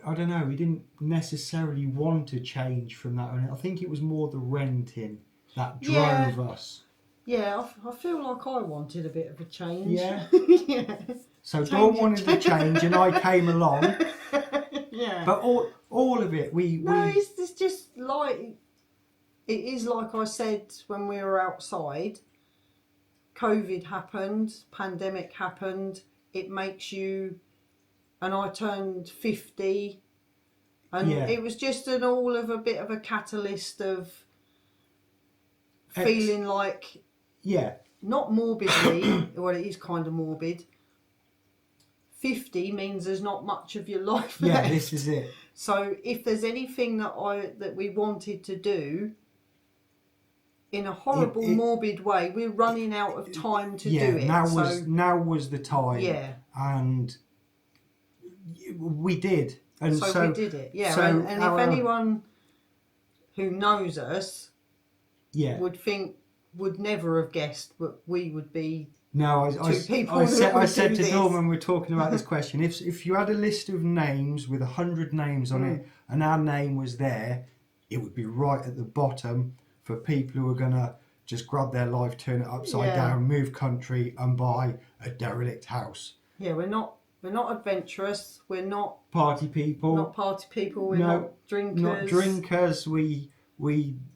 I don't know, we didn't necessarily want to change from that. I think it was more the renting that drove us. Yeah, I feel like I wanted a bit of a change. Yeah. Yeah. So Dawn wanted to change, and I came along. Yeah. But all of it, it's just like, it is like I said when we were outside. COVID happened, pandemic happened. It makes you, and I turned 50, and it was just a bit of a catalyst of feeling like, not morbidly, well, it is kind of morbid. 50 means there's not much of your life left. Yeah, this is it. So if there's anything that we wanted to do, in a horrible, morbid way, we're running out of time to do it. Now was the time. Yeah. And we did. And so we did it. Yeah. So and if anyone who knows us would never have guessed that we would be I said to Dawn when we were talking about this question, if you had a list of names with 100 names on it and our name was there, it would be right at the bottom for people who are going to just grab their life, turn it upside down, move country and buy a derelict house. Yeah, we're not adventurous. We're not party people. We're not drinkers. Not drinkers. We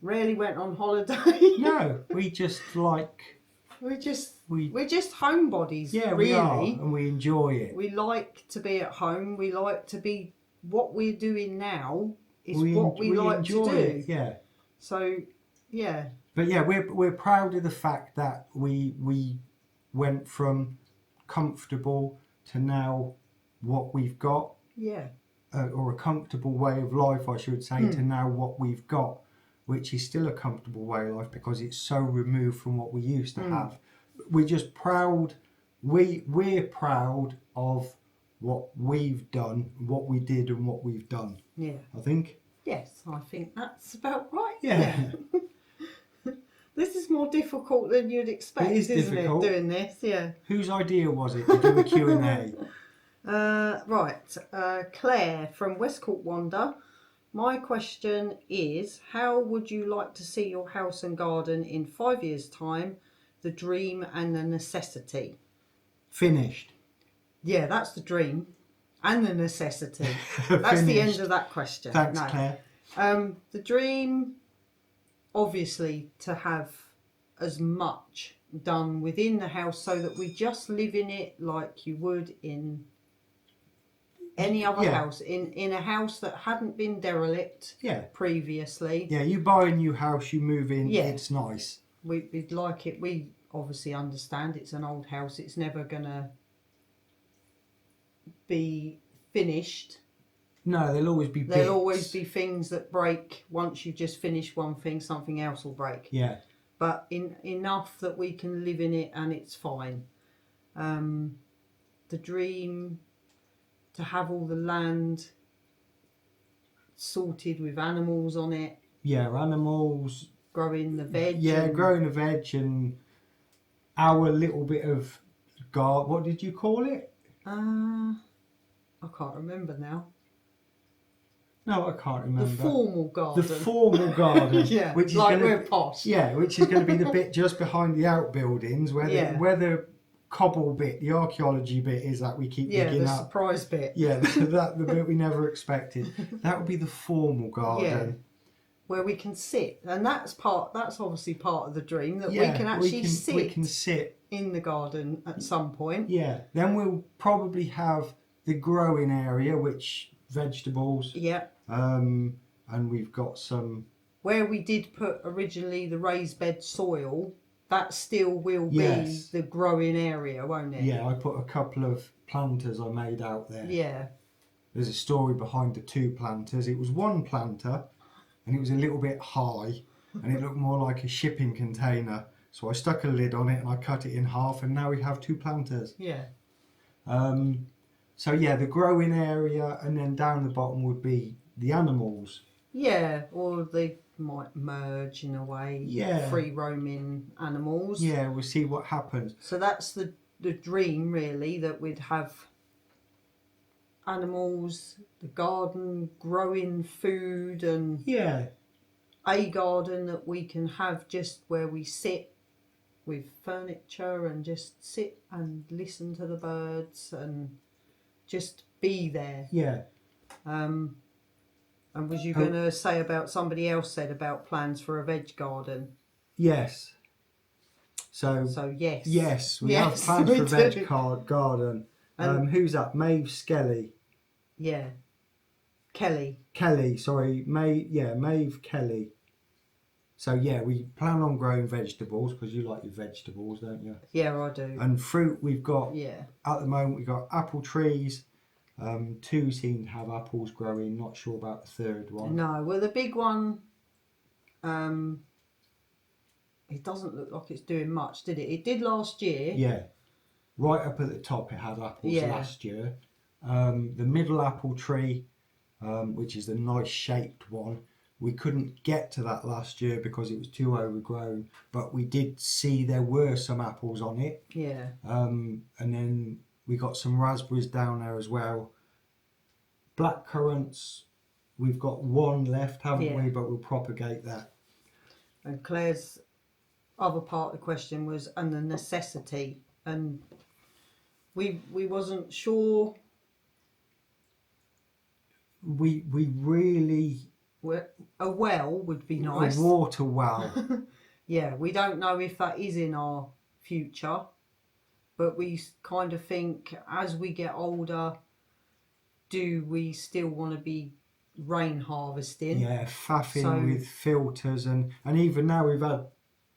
rarely went on holiday. No, we just like... We're just homebodies, really. We are, and we enjoy it. We like to be at home. We like to be... What we're doing now is what we like to do. It, yeah. So, yeah. But yeah, we're proud of the fact that we went from comfortable to now what we've got. Yeah. Or a comfortable way of life, I should say, to now what we've got, which is still a comfortable way of life because it's so removed from what we used to have. We're just proud. We're proud of what we've done, what we did, and what we've done. Yeah. I think. Yes, I think that's about right. Yeah. This is more difficult than you'd expect, isn't it, doing this? Yeah. Whose idea was it to do a Q&A? Claire from Westcourt Wander. My question is, how would you like to see your house and garden in 5 years' time? The dream and the necessity. Finished. Yeah, that's the dream and the necessity. That's the end of that question. Thanks, Claire. The dream, obviously, to have as much done within the house so that we just live in it like you would in any other house, in a house that hadn't been derelict previously. Yeah, you buy a new house, you move in, it's nice. We'd like it. We obviously understand it's an old house. It's never going to be finished. No, there'll always be bits. There'll always be things that break. Once you've just finished one thing, something else will break. Yeah. But enough that we can live in it and it's fine. The dream... to have all the land sorted with animals on it. Yeah, animals. Growing the veg. Yeah, growing the veg and our little bit of garden. What did you call it? I can't remember now. No, I can't remember. The formal garden. The formal garden. Yeah, which is like we're posh. Yeah, which is going to be the bit just behind the outbuildings where the cobble bit, the archaeology bit is that we keep digging the up. surprise bit. Yeah, the bit we never expected. That would be the formal garden. Yeah, where we can sit, and that's obviously part of the dream that we can actually sit in the garden at some point. Yeah, then we'll probably have the growing area, which vegetables. Yeah. And we've got some where we did put originally the raised bed soil. That still will be the growing area, won't it? Yeah, I put a couple of planters I made out there. Yeah. There's a story behind the 2 planters. It was 1 planter and it was a little bit high and it looked more like a shipping container. So I stuck a lid on it and I cut it in half and now we have 2 planters. Yeah. So yeah, the growing area and then down the bottom would be the animals. Yeah, or they might merge in a way. Yeah. Free roaming animals. Yeah, we'll see what happens. So that's the dream really, that we'd have animals, the garden, growing food and a garden that we can have just where we sit with furniture and just sit and listen to the birds and just be there. Yeah. And was you going to say about somebody else said about plans for a veg garden? Yes. So yes. Yes, we have plans for a veg garden. Who's that? Maeve Skelly. Yeah. Kelly, sorry. Maeve Kelly. So yeah, we plan on growing vegetables because you like your vegetables, don't you? Yeah, I do. And fruit we've got. Yeah. At the moment we've got apple trees. 2 seem to have apples growing. Not sure about the 3rd one. No, well the big one, it doesn't look like it's doing much, did it? It did last year. Yeah, right up at the top it had apples last year. The middle apple tree, which is the nice shaped one, We couldn't get to that last year because it was too overgrown, but we did see there were some apples on it. Yeah. And then we got some raspberries down there as well. Black currants, we've got one left, haven't we? But we'll propagate that. And Claire's other part of the question was, and the necessity, and we wasn't sure. We really... A well would be nice. A water well. Yeah, we don't know if that is in our future, but we kind of think as we get older, do we still want to be rain harvesting? Yeah, faffing with filters, and even now we've had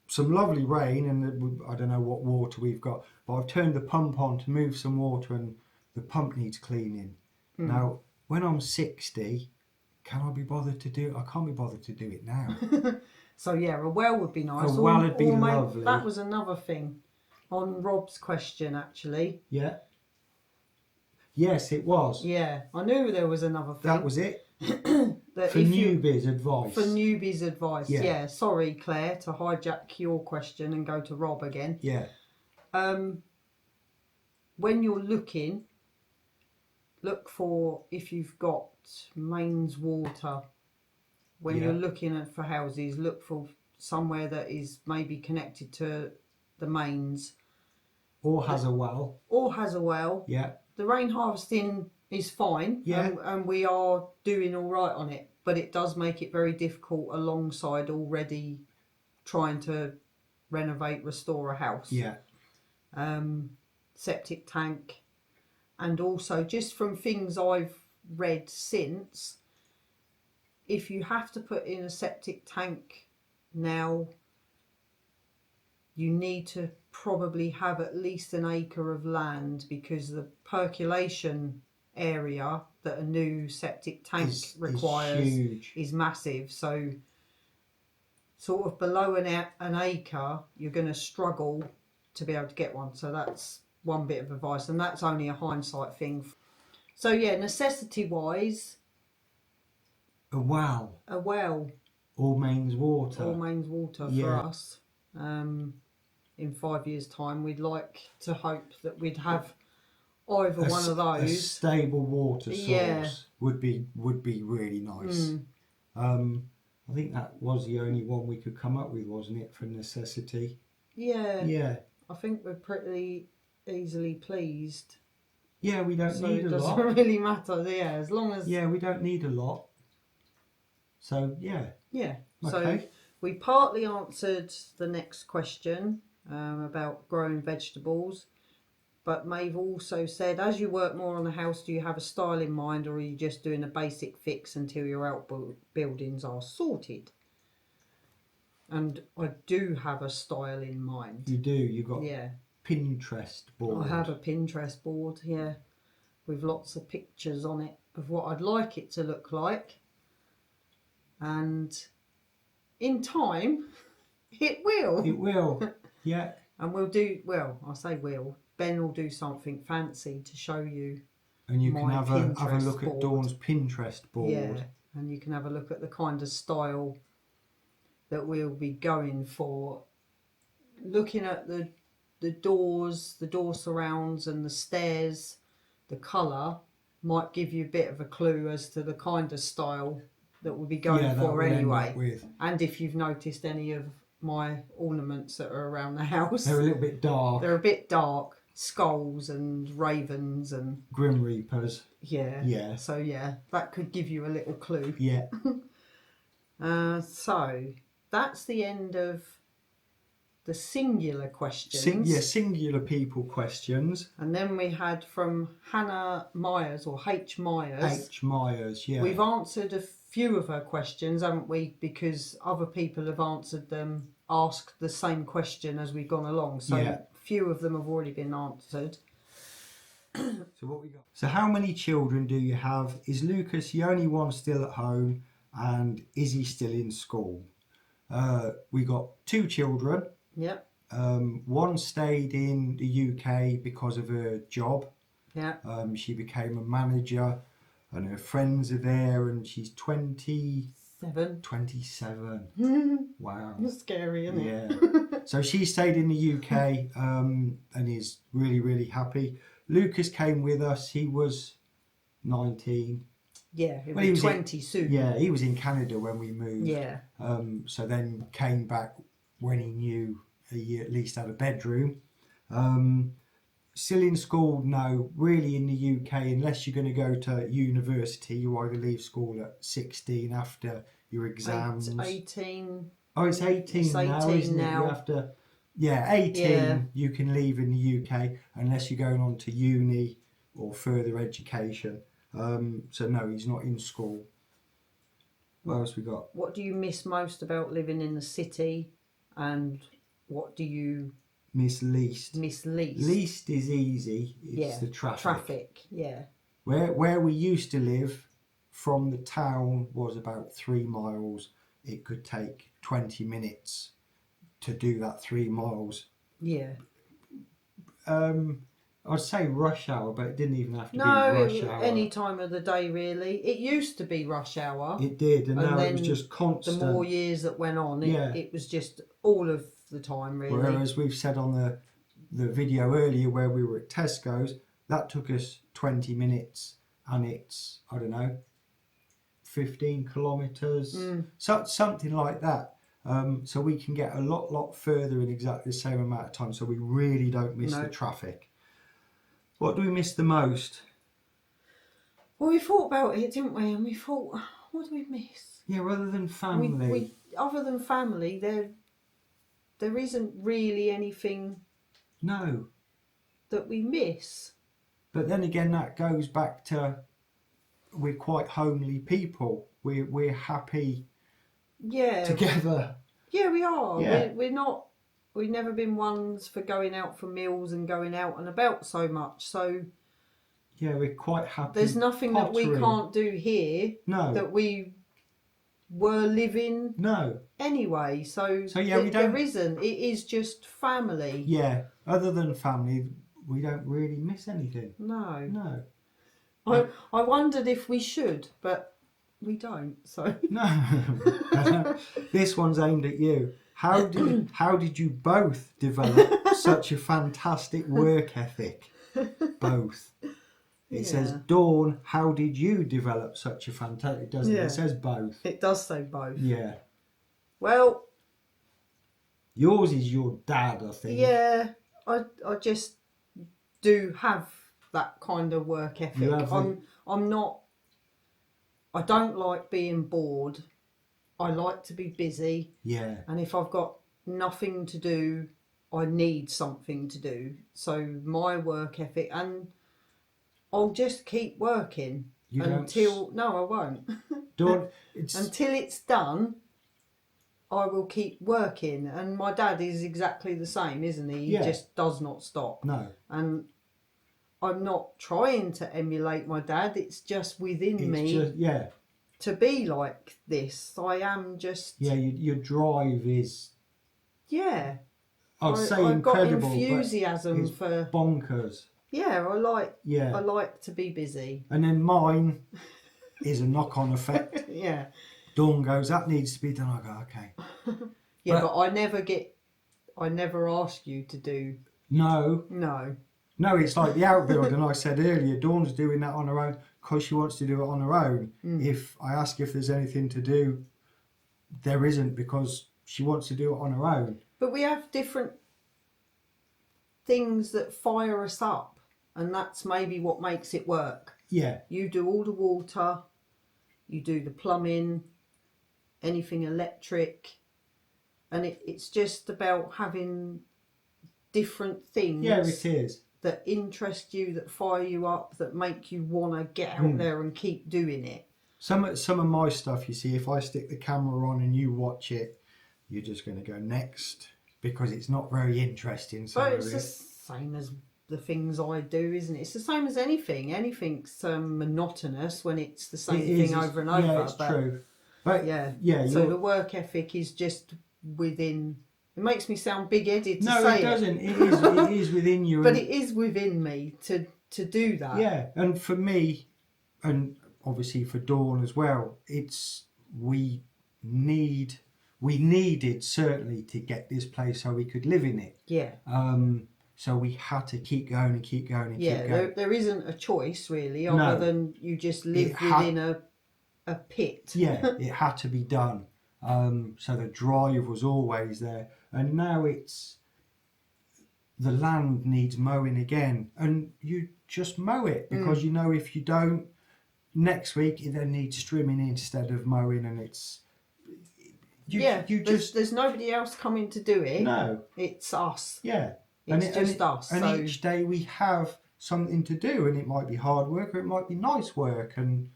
some lovely rain, and I don't know what water we've got, but I've turned the pump on to move some water, and the pump needs cleaning. Now, when I'm 60, can I be bothered to do it? I can't be bothered to do it now. So yeah, a well would be nice. A well would be lovely. That was another thing on Rob's question, actually. Yeah. Yes, it was. Yeah, I knew there was another thing. That was it. That for newbies advice. For newbies advice, yeah. Yeah. Sorry, Claire, to hijack your question and go to Rob again. Yeah. When you're looking, look for if you've got mains water. When you're looking for houses, look for somewhere that is maybe connected to the mains. Or has a well. Or has a well. Yeah. The rain harvesting is fine. Yeah. And we are doing all right on it. But it does make it very difficult alongside already trying to renovate, restore a house. Yeah. Septic tank. And also, just from things I've read since, if you have to put in a septic tank now, you need to probably have at least an acre of land, because the percolation area that a new septic tank requires is massive. So sort of below an acre, you're going to struggle to be able to get one. So that's one bit of advice, and that's only a hindsight thing. So yeah, necessity wise, a well. All mains water. All mains water for us. In 5 years' time, we'd like to hope that we'd have either one of those. A stable water source would be really nice. I think that was the only one we could come up with, wasn't it, for necessity? Yeah. Yeah. I think we're pretty easily pleased. Yeah, we don't need a lot. It doesn't really matter, as long as... Yeah, we don't need a lot. So, yeah. Yeah. Okay. So we partly answered the next question about growing vegetables, but Maeve also said, as you work more on the house, do you have a style in mind, or are you just doing a basic fix until your outbuildings are sorted? And I do have a style in mind. You do? You've got Pinterest board. I have a Pinterest board, with lots of pictures on it of what I'd like it to look like. And in time, it will. It will, yeah. And we'll do, I say will, Ben will do something fancy to show you. And you can have a look board. At Dawn's Pinterest board. Yeah, and you can have a look at the kind of style that we'll be going for. Looking at the doors, the door surrounds and the stairs, the colour might give you a bit of a clue as to the kind of style that we'll be going for anyway. And if you've noticed any of my ornaments that are around the house, they're a little bit dark. They're a bit dark. Skulls and ravens and Grim Reapers. Yeah. So that could give you a little clue. Yeah. So that's the end of the singular questions. Singular people questions. And then we had from Hannah Myers, or H. Myers. H. Myers, yeah. We've answered a few of her questions, haven't we? Because other people have answered them, asked the same question as we've gone along. So few of them have already been answered. So what we got? So how many children do you have? Is Lucas the only one still at home? And is he still in school? We got 2 children. Yep. One stayed in the UK because of her job. Yeah. She became a manager, and her friends are there, and she's 23 27. Wow. It's scary, isn't it? Yeah. So she stayed in the UK and is really, really happy. Lucas came with us. He was 19. Yeah, Well, he was 20 soon. Yeah, he was in Canada when we moved. Yeah. So then came back when he knew he at least had a bedroom. Still in school? No. Really in the UK, unless you're going to go to university, you either leave school at 16 after your exams. 18. Oh, it's 18 It's 18 now, isn't now. it? You have to... Yeah, 18 Yeah. You can leave in the UK unless you're going on to uni or further education. So no, he's not in school. What else we got? What do you miss most about living in the city, and what do you Miss least. miss least? Least is easy. It's the traffic. Traffic, yeah. Where we used to live, from the town was about 3 miles. It could take 20 minutes to do that 3 miles. Yeah. I'd say rush hour, but it didn't even have to be No, rush hour. any time of the day really. It used to be rush hour. It did, and now then it was just constant. The more years that went on, it was just all of the time really. Whereas we've said on the video earlier where we were at Tesco's, that took us 20 minutes and it's, I don't know, 15 kilometres, something like that. So we can get a lot further in exactly the same amount of time, so we really don't miss the traffic. What do we miss the most? Well, we thought about it, didn't we? And we thought, what do we miss? Yeah, other than family. Other than family, there isn't really anything that we miss. But then again, that goes back to we're quite homely people. We're happy together. Yeah, we are. Yeah. We've never been ones for going out for meals and going out and about so much. So yeah, we're quite happy. there's nothing that we can't do here. No. That we were living. No. Anyway, so yeah, we don't. There isn't. It is just family. Yeah. Other than family, we don't really miss anything. No. No. I wondered if we should, but we don't. So no. This one's aimed at you. How did you both develop such a fantastic work ethic? Both. It says, Dawn, how did you develop such a fantastic... It doesn't. It says both. It does say both. Yeah. Well... Yours is your dad, I think. Yeah. I just do have that kind of work ethic. I'm not... I don't like being bored. I like to be busy. Yeah. And if I've got nothing to do, I need something to do. So my work ethic, and I'll just keep working until... No, I won't. Until it's done, I will keep working. And my dad is exactly the same, isn't he? He just does not stop. No. And I'm not trying to emulate my dad. It's just within me. To be like this. I am just... Yeah, your drive is... Yeah. I'd say I've incredible, got enthusiasm for... bonkers. Yeah, I like to be busy. And then mine is a knock-on effect. Yeah. Dawn goes, that needs to be done. I go, okay. But I never ask you to do... No. No, it's like the outbuilding I said earlier. Dawn's doing that on her own because she wants to do it on her own. If I ask if there's anything to do, there isn't, because she wants to do it on her own. But we have different things that fire us up, and that's maybe what makes it work. Yeah. You do all the water, you do the plumbing, anything electric, and it's just about having different things. Yeah, it is. That interest you, that fire you up, that make you want to get out there and keep doing it. Some of my stuff, you see, if I stick the camera on and you watch it, you're just going to go next, because it's not very interesting. But it's the same as the things I do, isn't it? It's the same as anything. Anything's monotonous when it's the same thing over and over. Yeah, it's true. But so the work ethic is just within... It makes me sound big-headed to say it. No, it doesn't. It is within you. But it is within me to do that. Yeah, and for me, and obviously for Dawn as well, it's we needed certainly to get this place so we could live in it. Yeah. So we had to keep going and keep going and keep going. There isn't a choice really, other than you just live within a pit. Yeah, it had to be done. So the drive was always there, and now the land needs mowing again, and you just mow it because you know if you don't, next week it then needs trimming instead of mowing, and there's nobody else coming to do it. No, it's us. Yeah, it's just us. And each day we have something to do, and it might be hard work or it might be nice work, and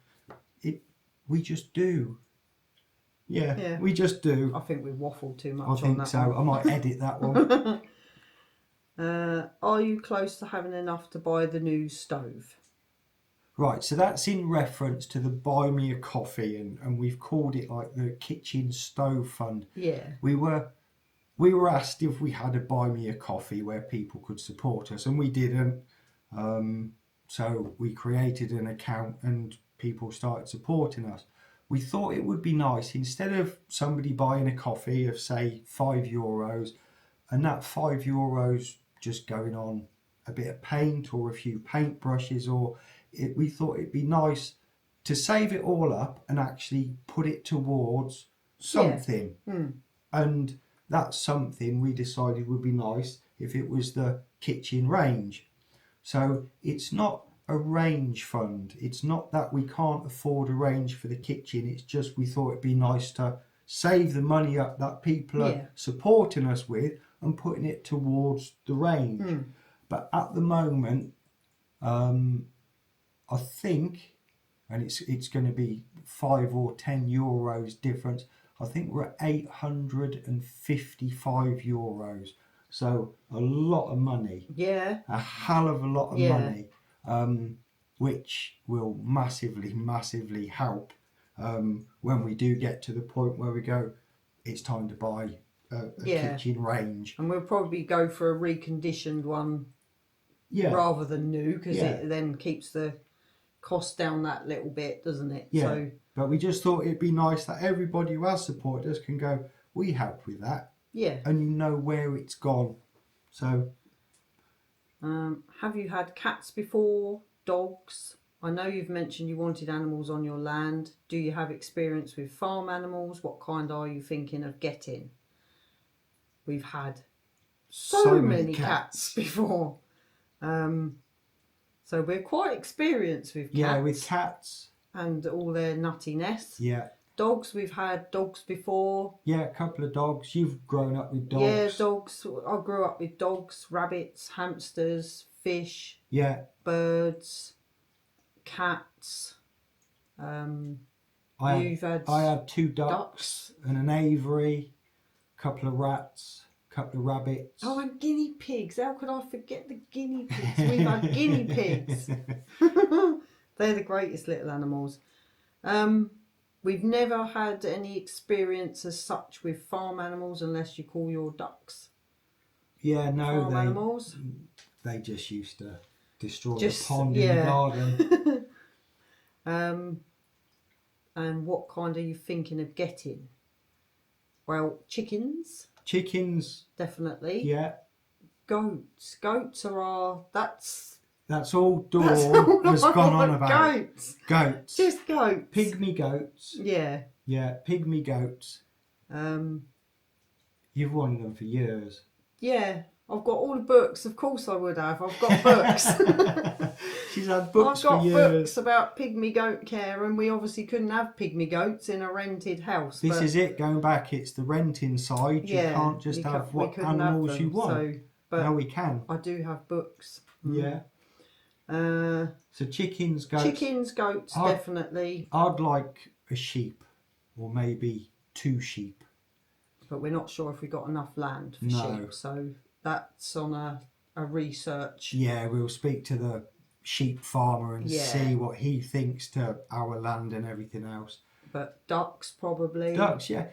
we just do. Yeah, we just do. I think we waffled too much. I think on that so. one. I might edit that one. Are you close to having enough to buy the new stove? Right, so that's in reference to the Buy Me a Coffee, and we've called it like the Kitchen Stove Fund. Yeah. We were asked if we had a Buy Me a Coffee where people could support us, and we didn't. So we created an account and people started supporting us. We thought it would be nice, instead of somebody buying a coffee of say €5, and that €5 just going on a bit of paint or a few paint brushes, we thought it'd be nice to save it all up and actually put it towards something. And that's something we decided would be nice if it was the kitchen range. So it's not a range fund. It's not that we can't afford a range for the kitchen. It's just we thought it'd be nice to save the money up that people are supporting us with and putting it towards the range. But at the moment, I think, and it's going to be €5 or €10 difference. I think we're at €855. So a lot of money. Yeah. A hell of a lot of money, which will massively, massively help when we do get to the point where we go, it's time to buy a kitchen range. And we'll probably go for a reconditioned one rather than new, because it then keeps the cost down that little bit, doesn't it? Yeah. So, but we just thought it'd be nice that everybody who has supported us can go, we helped with that. Yeah. And you know where it's gone. So. Have you had cats before? Dogs? I know you've mentioned you wanted animals on your land. Do you have experience with farm animals? What kind are you thinking of getting? We've had so many cats before. So we're quite experienced with cats. Yeah, with cats. And all their nuttiness. Yeah. Dogs, we've had dogs before. Yeah, a couple of dogs. You've grown up with dogs. Yeah, dogs. I grew up with dogs, rabbits, hamsters, fish. Yeah. Birds, cats. I had 2 ducks and an aviary, a couple of rats, a couple of rabbits. Oh, and guinea pigs. How could I forget the guinea pigs? We've had guinea pigs. They're the greatest little animals. We've never had any experience as such with farm animals, unless you call your ducks. Yeah, no, farm animals. They just used to destroy the pond in the garden. And what kind are you thinking of getting? Well, chickens. Chickens. Definitely. Yeah. Goats. Goats are That's all Dawn has gone on about. Goats. Just goats. Pygmy goats. Yeah. Yeah, pygmy goats. You've wanted them for years. Yeah. I've got all the books. Of course I would have. I've got books. She's had books for years. I've got books about pygmy goat care, and we obviously couldn't have pygmy goats in a rented house. This is it, going back. It's the renting side. You can't just have what animals you want. But now we can. I do have books. Yeah. So chickens, goats. Chickens, goats, definitely. I'd like a sheep, or maybe 2 sheep. But we're not sure if we got enough land for sheep, so that's on a research. Yeah, we'll speak to the sheep farmer and see what he thinks to our land and everything else. But ducks, probably. Ducks, yeah.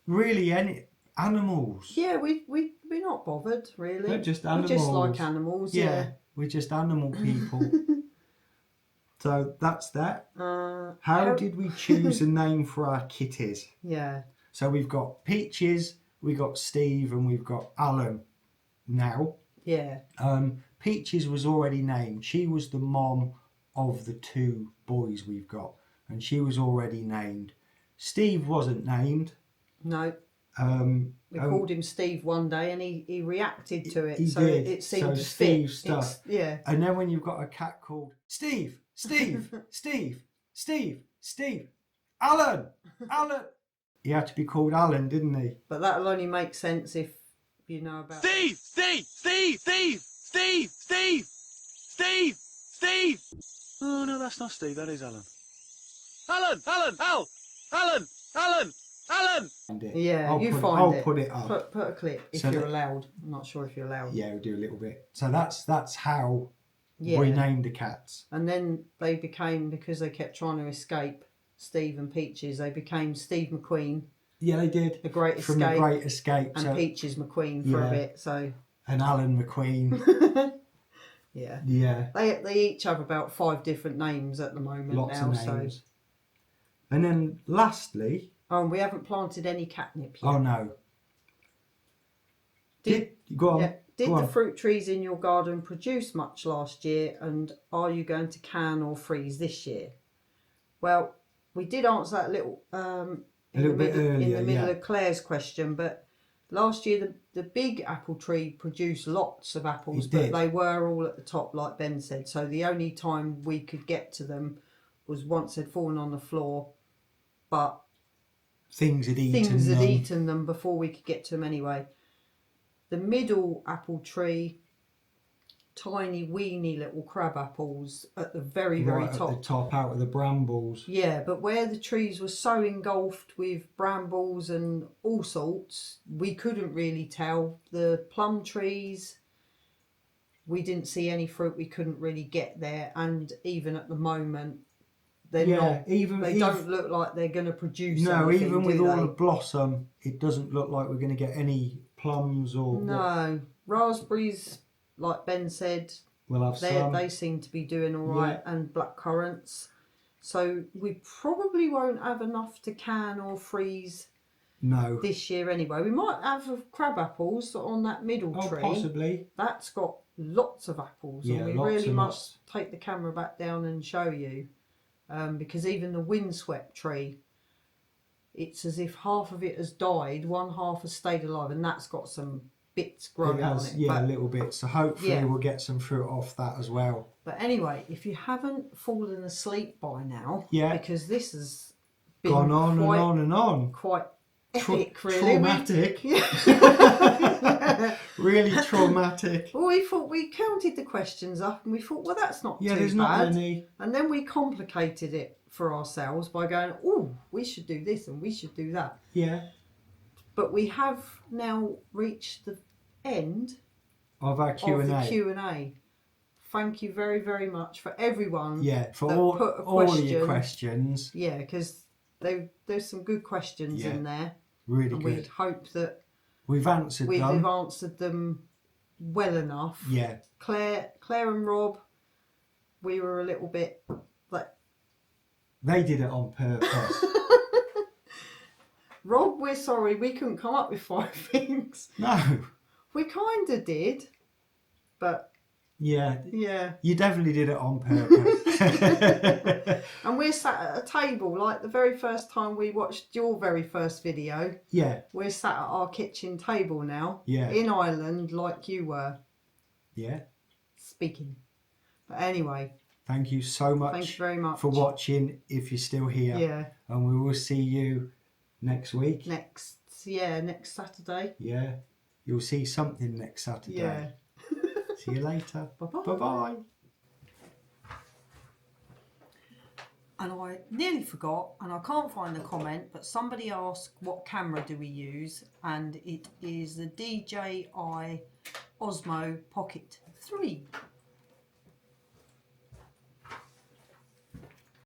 Really, any animals. Yeah, we're not bothered, really. They're just animals. We just like animals, yeah. We're just animal people. So that's that. How did we choose a name for our kitties? Yeah. So we've got Peaches, we've got Steve, and we've got Alan now. Yeah. Peaches was already named. She was the mom of the 2 boys we've got, and she was already named. Steve wasn't named. No. We called him Steve one day, and he reacted to it. He so did. It seemed to Steve fit. stuck. Yeah. And then when you've got a cat called Steve, Alan, he had to be called Alan, didn't he? But that'll only make sense if you know about Steve! Oh no, that's not Steve, that is Alan. Alan! Yeah, I'll put it up. Put a clip if you're allowed. I'm not sure if you're allowed. Yeah, we'll do a little bit. So that's how Yeah. we named the cats. And then they became, because they kept trying to escape Steve and Peaches, they became Steve McQueen. Yeah, they did. The Great Escape. From the Great Escape. And Peaches McQueen for a bit. So. And Alan McQueen. Yeah. Yeah. They each have about 5 different names at the moment. Lots now. of names. So. And then lastly. Oh, and we haven't planted any catnip yet. Oh no. Go on. Yeah. Did Go the on. fruit trees in your garden produce much last year, and are you going to can or freeze this year? Well, we did answer that in the middle of Claire's question, but last year the big apple tree produced lots of apples, but they were all at the top, like Ben said. So the only time we could get to them was once they'd fallen on the floor, but things had eaten them before we could get to them anyway. The middle apple tree, tiny weeny little crab apples at the very top. At the top, out of the brambles. Yeah, but where the trees were so engulfed with brambles and all sorts, we couldn't really tell. The plum trees, we didn't see any fruit. We couldn't really get there, and even at the moment, they're not. They don't look like they're going to produce. No, anything, even with do all they? the blossom, it doesn't look like we're going to get any plums or. No, raspberries, like Ben said, we'll have some. They seem to be doing all right, and black currants. So we probably won't have enough to can or freeze. No. This year anyway. We might have crab apples on that middle tree. Possibly. That's got lots of apples, and we really must take the camera back down and show you. Because even the windswept tree, it's as if half of it has died, one half has stayed alive, and that's got some bits growing on it. Yeah, a little bit. So hopefully we'll get some fruit off that as well. But anyway, if you haven't fallen asleep by now, because this has been gone on and on and on. Quite epic, really. Traumatic. Really traumatic. Well, we counted the questions up and we thought, well, that's not too bad. There's not many. And then we complicated it for ourselves by going, oh, we should do this and we should do that. Yeah. But we have now reached the end of our Q&A. Thank you very, very much for everyone. Yeah, for all your questions. Yeah, because there's some good questions in there. Really and good. We hope that we've answered them well enough. Yeah. Claire and Rob, we were a little bit like... They did it on purpose. Rob, we're sorry, we couldn't come up with 5 things. No. We kind of did, but... Yeah. Yeah. You definitely did it on purpose. And we're sat at a table, like the very first time we watched your very first video. Yeah. We're sat at our kitchen table now. Yeah. In Ireland, like you were. Yeah. Speaking. But anyway. Thank you so much. Thank you very much. For watching, if you're still here. Yeah. And we will see you next week. Next Saturday. Yeah. You'll see something next Saturday. Yeah. See you later. Bye-bye. Bye-bye. And I nearly forgot, and I can't find the comment, but somebody asked what camera do we use, and it is the DJI Osmo Pocket 3.